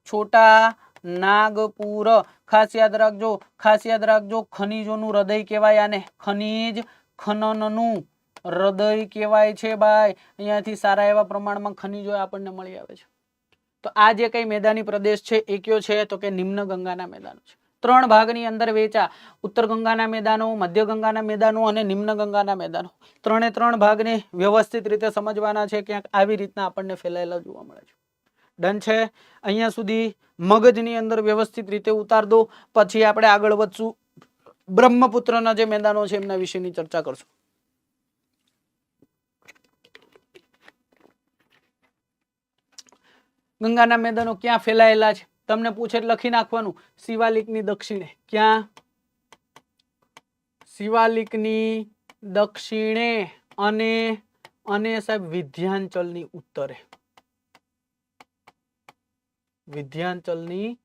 છોટા નાગપુર ખાસ યાદ રાખજો ખનીજોનું હૃદય કહેવાય આને ખનનનું હૃદય કહેવાય છે ભાઈ અહીંયાથી સારા એવા પ્રમાણમાં ખનીજો આપણને મળી આવે છે તો આ જે કઈ મેદાની પ્રદેશ છે એ કયો છે તો કે નિમ્ન ગંગાના મેદાનો છે 3 ભાગની અંદર વેચા ઉત્તર ગંગાના મેદાનો મધ્ય ગંગાના મેદાનો અને નિમ્ન ગંગાના મેદાનો 3 ભાગને વ્યવસ્થિત રીતે સમજવાના છે ક્યાંક આવી રીતના આપણને ફેલાયેલા જોવા મળે છે ડન છે અહીંયા સુધી મગજની અંદર વ્યવસ્થિત રીતે ઉતાર દો પછી આપણે આગળ વધશું બ્રહ્મપુત્રના જે મેદાનો છે એમના વિશેની ચર્ચા કરશું ગંગાના મેદાનો ક્યાં ફેલાયેલા છે તમને પૂછે લખી નાખવાનું શિવાલિકની દક્ષિણે ક્યાં શિવાલિકની દક્ષિણે અને સાહેબ વિધ્યાંચલની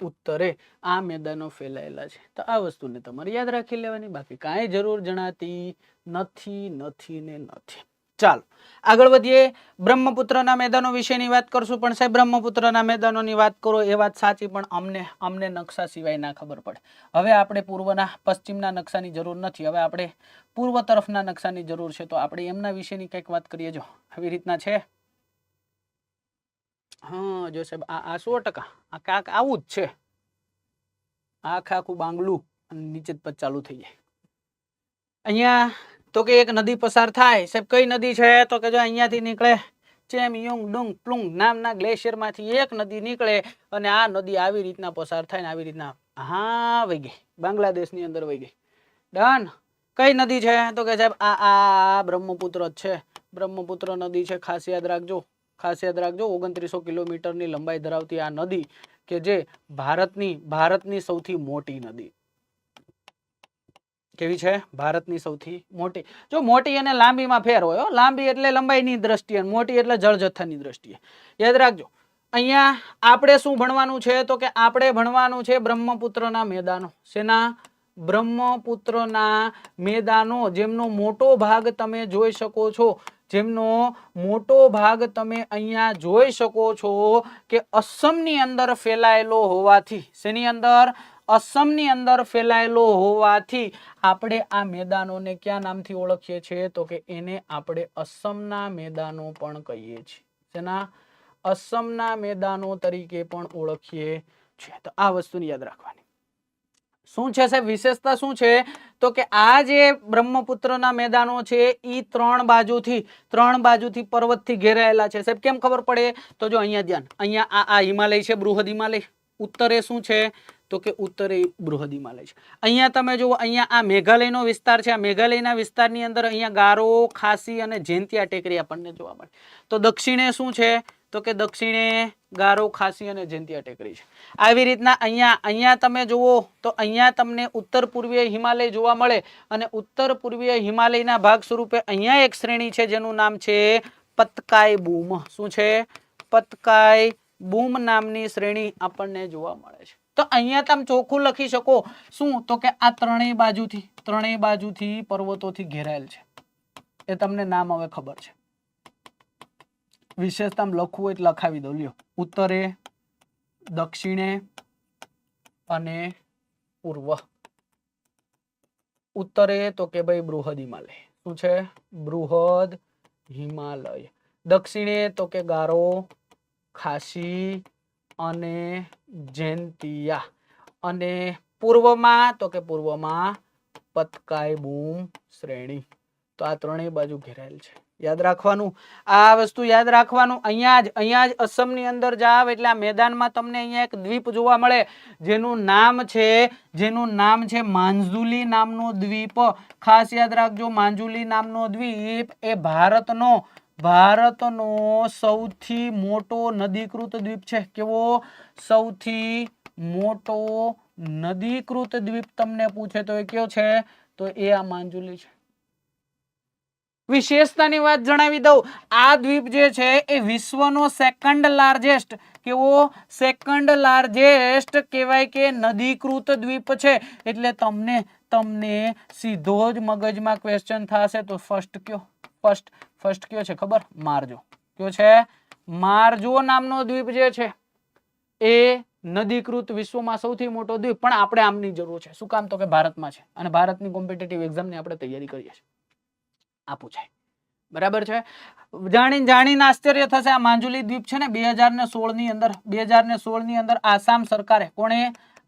ઉત્તરે આ મેદાનો ફેલાયેલા છે તો આ વસ્તુને તમારે યાદ રાખી લેવાની બાકી કાંઈ જરૂર જણાતી નથી ચાલો આગળ વધીએ બ્રહ્મપુત્રના મેદાનો વિશેની વાત કરશું પણ સાહેબ બ્રહ્મપુત્રના મેદાનોની વાત કરો એ વાત સાચી પણ અમને નકશા સિવાય ના ખબર પડે હવે આપણે પૂર્વના પશ્ચિમના નકશાની જરૂર નથી હવે આપણે પૂર્વ તરફના નકશાની જરૂર છે તો આપણે એમના વિશેની કંઈક વાત કરીએ જો આવી રીતના છે હા જો સાહેબ આ 100% આ કાક આવું જ છે આખું બાંગલું અને નીચે જ ચાલુ થઈ જાય અહીંયા તો કે એક નદી પસાર થાય સાહેબ કઈ નદી છે તો કે જો અહીંયાથી નીકળે ચેમયોંગ ડુંગ પ્લુંગ નામના ગ્લેશિયર માંથી એક નદી નીકળે અને આ નદી આવી રીતના પસાર થાય ને આવી રીતના હા વહી ગઈ બાંગ્લાદેશની અંદર વહી ગઈ ડન કઈ નદી છે તો કે સાહેબ આ બ્રહ્મપુત્ર જ છે બ્રહ્મપુત્ર નદી છે ખાસ યાદ રાખજો 2900 કિલોમીટરની લંબાઈ ધરાવતી આ નદી કે જે ભારતની સૌથી મોટી નદી કેવી છે ભારતની સૌથી મોટી જો મોટી અને લાંબીમાં ફેર હોય લાંબી એટલે લંબાઈની દ્રષ્ટિએ મોટી એટલે જળ જથ્થાની દ્રષ્ટિએ યાદ રાખજો અહીંયા આપણે શું ભણવાનું છે તો કે આપણે ભણવાનું છે બ્રહ્મપુત્રના મેદાનો શેના બ્રહ્મપુત્રના મેદાનો જેમનો મોટો ભાગ તમે જોઈ શકો છો અહીંયા જોઈ શકો છો કે અસમની અંદર ફેલાયેલો હોવાથી શેની અંદર અસમની અંદર ફેલાયેલો હોવાથી આપણે આ મેદાનોને કયા નામથી ઓળખીએ છીએ તો કે એને આપણે અસમના મેદાનો પણ કહીએ છીએ. જેના અસમના મેદાનો તરીકે પણ ઓળખીએ છીએ. તો આ વસ્તુને યાદ રાખવાની. શું છે સાહેબ વિશેષતા શું છે તો કે આ જે બ્રહ્મપુત્રના મેદાનો છે એ ત્રણ બાજુથી પર્વતથી ઘેરાયેલા છે. સાહેબ કેમ ખબર પડે તો જો અહીંયા ધ્યાન, અહીંયા આ હિમાલય છે, બૃહદ હિમાલય. ઉત્તરે શું છે તો કે ઉત્તરે બૃહદ હિમાલય છે. અહીંયા તમે જુઓ, અહીંયા આ મેઘાલયનો વિસ્તાર છે. આ મેઘાલયના વિસ્તારની અંદર અહીંયા ગારો, ખાસી અને જૈંતિયા ટેકરી આપણને જોવા મળે. તો દક્ષિણે શું છે તો કે દક્ષિણે ગારો, ખાસી અને જૈંતિયા ટેકરી છે. આવી રીતના અહીંયા તમે જુઓ તો અહીંયા તમને ઉત્તર પૂર્વીય હિમાલય જોવા મળે અને ઉત્તર પૂર્વીય હિમાલયના ભાગ સ્વરૂપે અહીંયા એક શ્રેણી છે જેનું નામ છે પતકાઈ બૂમ. શું છે? પતકાઈ બૂમ નામની શ્રેણી આપણને જોવા મળે છે. તો અહીંયા તમે ચોખ્ખું લખી શકો શું તો કે આ ત્રણેય બાજુથી પર્વતોથી ઘેરાયેલ છે. એ તમને નામ હવે ખબર છે. વિશેષતા લખવું હોય એટલે લખાવી દો. લ્યો, ઉત્તરે, દક્ષિણે અને પૂર્વ. ઉત્તરે તો કે ભાઈ બૃહદ હિમાલય. શું છે? બૃહદ હિમાલય. દક્ષિણે તો કે ગારો, ખાસી અને જૈંતિયા. અને પૂર્વમાં તો કે પૂર્વમાં પતકાઈ બૂમ શ્રેણી. તો આ ત્રણેય બાજુ ઘેરાયેલ છે. યાદ રાખવાનું, આ વસ્તુ યાદ રાખવાનું. અહીંયા જ અસમની અંદર જાવ એટલે આ મેદાનમાં તમને અહીંયા એક દ્વીપ જોવા મળે જેનું નામ છે માંજુલી નામનો દ્વીપ. ખાસ યાદ રાખજો, માંજુલી નામનો દ્વીપ એ ભારતનો સૌથી મોટો નદીકૃત દ્વીપ છે. કેવો? સૌથી મોટો નદીકૃત દ્વીપ તમને પૂછે તો એ કયો છે તો એ આ માંજુલી છે. વિશેષતાની વાત જણાવી દઉં, આ દ્વીપ જે છે એ વિશ્વનો સેકન્ડ લાર્જેસ્ટ કહેવાય કે નદીકૃત દ્વીપ છે. એટલે તમને સીધો જ મગજમાં ક્વેશ્ચન થશે તો ફર્સ્ટ કયો છે ખબર? માર્જો. કયો છે? માર્જો નામનો દ્વીપ જે છે એ નદીકૃત વિશ્વમાં સૌથી મોટો દ્વીપ. પણ આપણે આમની જરૂર છે. શું કામ? તો કે ભારતમાં છે અને ભારતની કોમ્પિટિટિવ એક્ઝામની આપણે તૈયારી કરીએ છીએ. આ પૂછાય. બરાબર છે. જાણીને આશ્ચર્ય થશે, આ માંજુલી દ્વીપ છે ને 2016 ની અંદર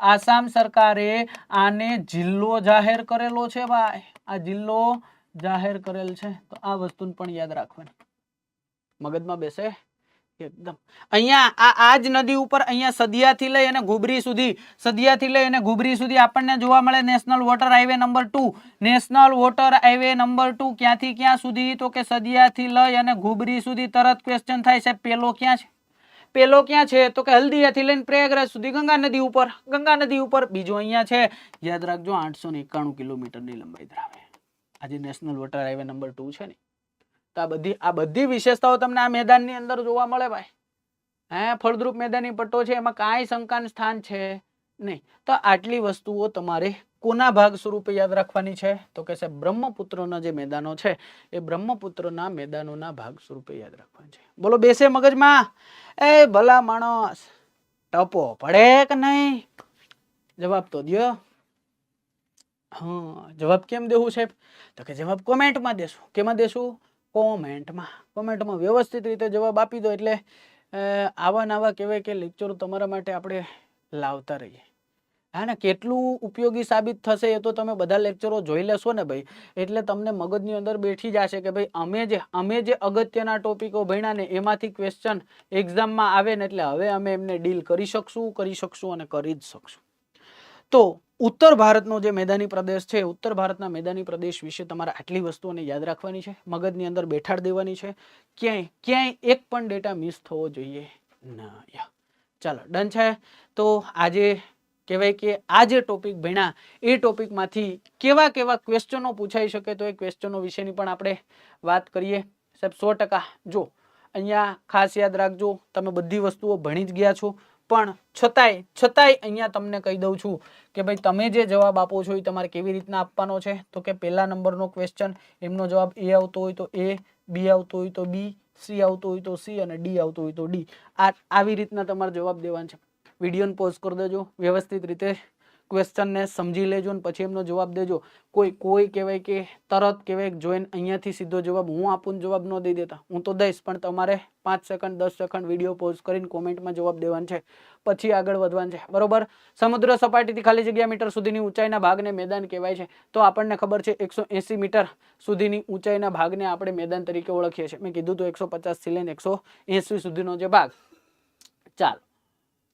આસામ સરકારે આને જિલ્લો જાહેર કરેલો છે ભાઈ. આ જિલ્લો જાહેર કરેલ છે. તો આ વસ્તુ પણ યાદ રાખવાની, મગજમાં બેસે એકદમ. અહીંયા આ જ નદી ઉપર અહીંયા સદિયાથી લઈ અને ઘુબરી સુધી આપણને જોવા મળે નેશનલ વોટર હાઈવે નંબર 2. ક્યાંથી ક્યાં સુધી તો કે સદિયાથી લઈ અને ઘુબરી સુધી. તરત ક્વેશ્ચન થાય છે પેલો ક્યાં છે તો કે હલ્દીયાથી લઈને પ્રયાગરાજ સુધી ગંગા નદી ઉપર. બીજો અહીંયા છે, યાદ રાખજો, 891 કિલોમીટરની લંબાઈ ધરાવે. આજે નેશનલ વોટર હાઈવે નંબર 2 છે ને. તો આ બધી વિશેષતાઓ તમને આ મેદાનની અંદર જોવા મળે ભાઈ. ફળદ્રુપ મેદાની પટ્ટો છે, એમાં કાંઈ શંકાનું સ્થાન છે નહીં. તો આટલી વસ્તુઓ તમારે કોના ભાગ સ્વરૂપે યાદ રાખવાની છે તો કે સાહેબ બ્રહ્મપુત્રના જે મેદાનો છે એ બ્રહ્મપુત્રના મેદાનોના ભાગ સ્વરૂપે યાદ રાખવાની છે. બોલો, બેસે મગજમાં? એ ભલા માણસ, ટપો પડે કે નહીં? જવાબ તો દો. હા, જવાબ કેમ દેવું સાહેબ તો કે જવાબ કોમેન્ટમાં દેશું. કેમાં દેશું? કોમેન્ટમાં વ્યવસ્થિત રીતે જવાબ આપી દો. એટલે આવા કહેવાય કે લેક્ચરો તમારા માટે આપણે લાવતા રહીએ. હા ને, કેટલું ઉપયોગી સાબિત થશે એ તો તમે બધા લેક્ચરો જોઈ લેશો ને ભાઈ. એટલે તમને મગજની અંદર બેઠી જશે કે ભાઈ અમે જે અગત્યના ટોપિકો ભણ્યા ને એમાંથી ક્વેશ્ચન એક્ઝામમાં આવે ને એટલે હવે અમે એમને ડીલ કરી શકશું અને કરી જ શકશું. તો ઉત્તર ભારતનો જે મેદાની પ્રદેશ છે, ઉત્તર ભારતના મેદાની પ્રદેશ વિશે તમારે આટલી વસ્તુઓને યાદ રાખવાની છે, મગજની અંદર બેઠાડ દેવાની છે. ક્યાંય એક પણ ડેટા મિસ થવો જોઈએ ના. ચાલો, ડન છે. તો આજે કહેવાય કે આ જે ટોપિક ભણ્યા એ ટોપિકમાંથી કેવા ક્વેશ્ચનો પૂછાઈ શકે તો એ ક્વેશ્ચનો વિશેની પણ આપણે વાત કરીએ. સાહેબ 100% જો અહીંયા ખાસ યાદ રાખજો, તમે બધી વસ્તુઓ ભણી જ ગયા છો, પણ છતાંય અહીંયા તમને કહી દઉં છું કે ભાઈ તમે જે જવાબ આપો છો એ તમારે કેવી રીતના આપવાનો છે. તો કે પહેલા નંબરનો ક્વેશ્ચન, એમનો જવાબ એ આવતો હોય તો એ, બી આવતો હોય તો બી, સી આવતો હોય તો સી અને ડી આવતો હોય તો ડી. આવી રીતના તમારે જવાબ દેવાનો છે. વિડીયોને પોઝ કરી દેજો, વ્યવસ્થિત રીતે ક્વેશ્ચનને સમજી લેજો ને પછી એમનો જવાબ દેજો. કોઈ કહેવાય કે તરત કહેવાય જોઈને અહીંયાથી સીધો જવાબ હું આપું જવાબ ન દઈ દેતા. હું તો દઈશ પણ તમારે 5 સેકન્ડ 10 સેકન્ડ વિડીયો પોઝ કરીને કોમેન્ટમાં જવાબ દેવાનો છે, પછી આગળ વધવાનું છે. બરોબર. સમુદ્ર સપાટીથી ખાલી જગ્યા મીટર સુધીની ઊંચાઈના ભાગને મેદાન કહેવાય છે. તો આપણને ખબર છે 180 મીટર સુધીની ઊંચાઈના ભાગને આપણે મેદાન તરીકે ઓળખીએ છીએ. મેં કીધું તો 150 થી લઈને 180 સુધીનો જે ભાગ. ચાલો,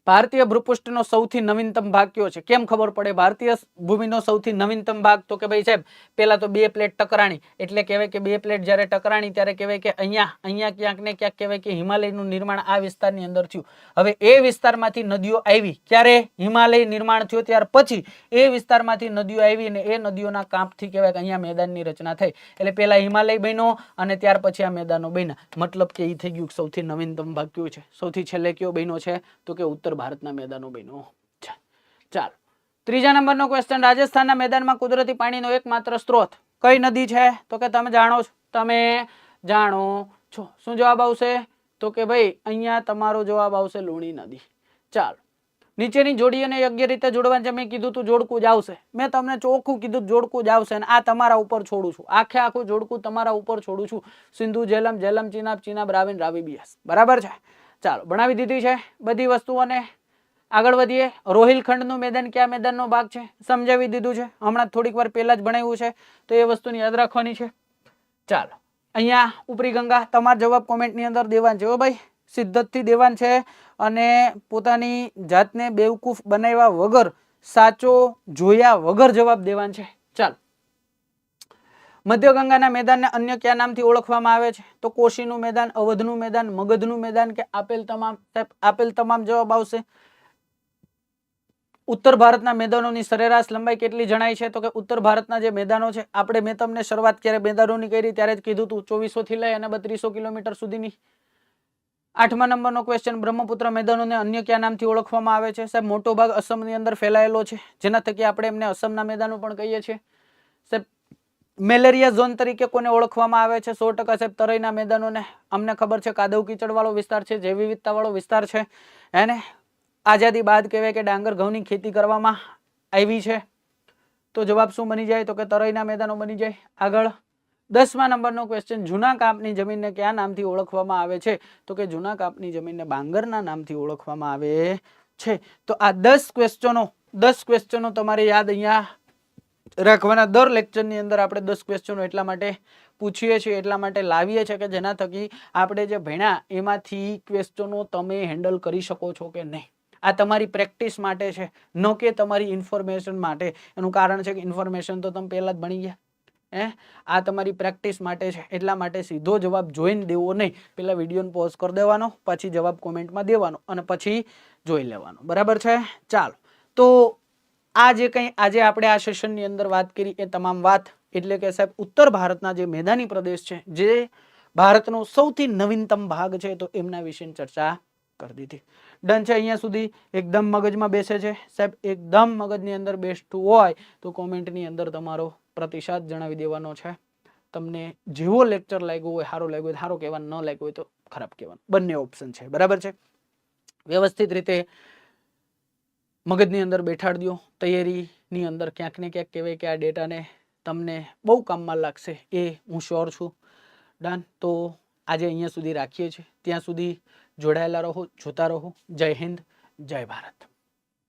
ભારતીય ભૂપૃષ્ઠનો સૌથી નવીનતમ ભાગ કયો છે? કેમ ખબર પડે ભારતીય ભૂમિનો સૌથી નવીનતમ ભાગ? તો કે ભાઈ સાહેબ પેલા તો બે પ્લેટ ટકરાણી, એટલે કહેવાય કે બે પ્લેટ જ્યારે ટકરાણી ત્યારે કહેવાય કે અહીંયા ક્યાંક ને ક્યાંક કહેવાય કે હિમાલયનું નિર્માણ આ વિસ્તારની અંદર થયું. હવે એ વિસ્તારમાંથી નદીઓ આવી, ક્યારે હિમાલય નિર્માણ થયું ત્યાર પછી એ વિસ્તારમાંથી નદીઓ આવી અને એ નદીઓના કાંપથી કહેવાય કે અહીંયા મેદાનની રચના થઈ. એટલે પેલા હિમાલય બન્યો અને ત્યાર પછી આ મેદાનો બન્યા. મતલબ કે એ થઈ ગયું સૌથી નવીનતમ ભાગ કયો છે. સૌથી છેલ્લે કયો બન્યો છે? તો કે ઉત્તર ભારતના મેદાનો બન્યો છે. ચાલો, ત્રીજા નંબરનો ક્વેશ્ચન. રાજસ્થાનના મેદાનમાં કુદરતી પાણીનો એકમાત્ર સ્ત્રોત કઈ નદી છે? તો કે તમે જાણો છો, તમે જાણો છો. શું જવાબ આવશે? તો કે ભાઈ અહીંયા તમારો જવાબ આવશે લુણી નદી. ચાલો, નીચેની જોડી અને યોગ્ય રીતે જોડવાનું છે. મેં કીધું તું જોડકું જ આવશે. મેં તમને ચોખ્ખું કીધું જોડકું જ આવશે અને આ તમારા ઉપર છોડું છું. આખું જોડકું તમારા ઉપર છોડું છું. સિંધુ જેલમ, જેલમ ચિનાબ, ચિનાબ રાવિન, રાવી બિયાસ. બરાબર છે. ચાલો, ભણાવી દીધી છે બધી વસ્તુઓને. આગળ વધીએ. રોહિલખંડનું મેદાન કયા મેદાનનો ભાગ છે? સમજાવી દીધું છે. હમણાં થોડીક વાર પહેલા જ ભણાવ્યું છે, તો એ વસ્તુને યાદ રાખવાની છે. ચાલો, અહીંયા ઉપરી ગંગા તમારો જવાબ કોમેન્ટની અંદર દેવાન છે. ભાઈ સિદ્ધતથી દેવાન છે અને પોતાની જાતને બેવકૂફ બનાવ્યા વગર, સાચો જોયા વગર જવાબ દેવાન છે. ચાલો, મધ્ય ગંગાના મેદાનને અન્ય કયા નામથી ઓળખવામાં આવે છે? તો કોશીનું મેદાન, અવધનું મેદાન, મગધનું મેદાન કે આપેલ તમામ જવાબ આવશે. ઉત્તર ભારતના મેદાનોની સરેરાશ લંબાઈ કેટલી જણાય છે? તો કે ઉત્તર ભારતના જે મેદાનો છે, મેં તમને શરૂઆત ક્યારે મેદાનોની કરી ત્યારે જ કીધું હતું 2400 થી લઈ અને 3200 કિલોમીટર સુધીની. 8મા નંબરનો ક્વેશ્ચન. બ્રહ્મપુત્ર મેદાનોને અન્ય કયા નામથી ઓળખવામાં આવે છે? સાહેબ મોટો ભાગ અસમની અંદર ફેલાયેલો છે, જેના થકી આપણે એમને અસમના મેદાનો પણ કહીએ છીએ. સાહેબ મેલેરિયા ઝોન તરીકે કોને ઓળખવામાં આવે છે? 100% સાહેબ તરાઈના મેદાનોને. અમને ખબર છે કાદવ કીચડ વાળો વિસ્તાર છે, જૈવ વિવિધતા વાળો વિસ્તાર છે. એને આઝાદી બાદ કહેવાય કે ડાંગર ઘઉંની ખેતી કરવામાં આવી છે. તો જવાબ શું બની જાય? તો કે તરાઈના મેદાનો બની જાય. આગળ 10મા નંબરનો ક્વેશ્ચન. જૂના કાપની જમીનને કયા નામથી ઓળખવામાં આવે છે? તો કે જૂના કાપની જમીનને બાંગરના નામથી ઓળખવામાં આવે છે. તો આ 10 ક્વેશ્ચનો તમારે યાદ અહીંયા રાખવાના. દર લેક્ચરની અંદર આપણે 10 ક્વેશ્ચનો એટલા માટે પૂછીએ છીએ, એટલા માટે લાવીએ છીએ કે જેના થકી આપણે જે ભણ્યા એમાંથી ક્વેશ્ચનો તમે હેન્ડલ કરી શકો છો કે નહીં. આ તમારી પ્રેક્ટિસ માટે છે, ન કે તમારી ઇન્ફોર્મેશન માટે. એનું કારણ છે કે ઇન્ફોર્મેશન તો તમે પહેલા જ ભણી ગયા. આ તમારી પ્રેક્ટિસ માટે છે, એટલા માટે સીધો જવાબ જોઈને દેવો નહીં. પેલા વિડીયોને પોઝ કરી દેવાનો, પછી જવાબ કોમેન્ટમાં દેવાનો અને પછી જોઈ લેવાનો. બરાબર છે. ચાલો, તો આ જે કંઈ આજે આપણે આ સેશનની અંદર વાત કરી એ તમામ વાત એટલે કે સાહેબ ઉત્તર ભારતના જે મેદાની પ્રદેશ છે, જે ભારતનો સૌથી નવીનતમ ભાગ છે, તો એમના વિશેની ચર્ચા કરી દીધી. ડન છે અહીંયા સુધી? એકદમ મગજમાં બેસે છે સાહેબ? એકદમ મગજની અંદર બેસતું હોય તો કોમેન્ટની અંદર તમારો પ્રતિસાદ જણાવી દેવાનો છે. તમને જેવો લેક્ચર લાગ્યો હોય, સારો લાગ્યો હોય સારો કહેવાનું, ન લાગ્યો હોય તો ખરાબ કહેવાનું. બંને ઓપ્શન છે. બરાબર છે. વ્યવસ્થિત રીતે મગજની અંદર બેઠાડી દો. તૈયારીની અંદર ક્યાંક ને ક્યાંક કહેવાય કે આ ડેટાને તમને બહુ કામમાં લાગશે, એ હું શ્યોર છું. ડન. તો આજે અહીંયા સુધી રાખીએ છીએ. ત્યાં સુધી જોડાયેલા રહો, જોતા રહો. જય હિન્દ, જય ભારત.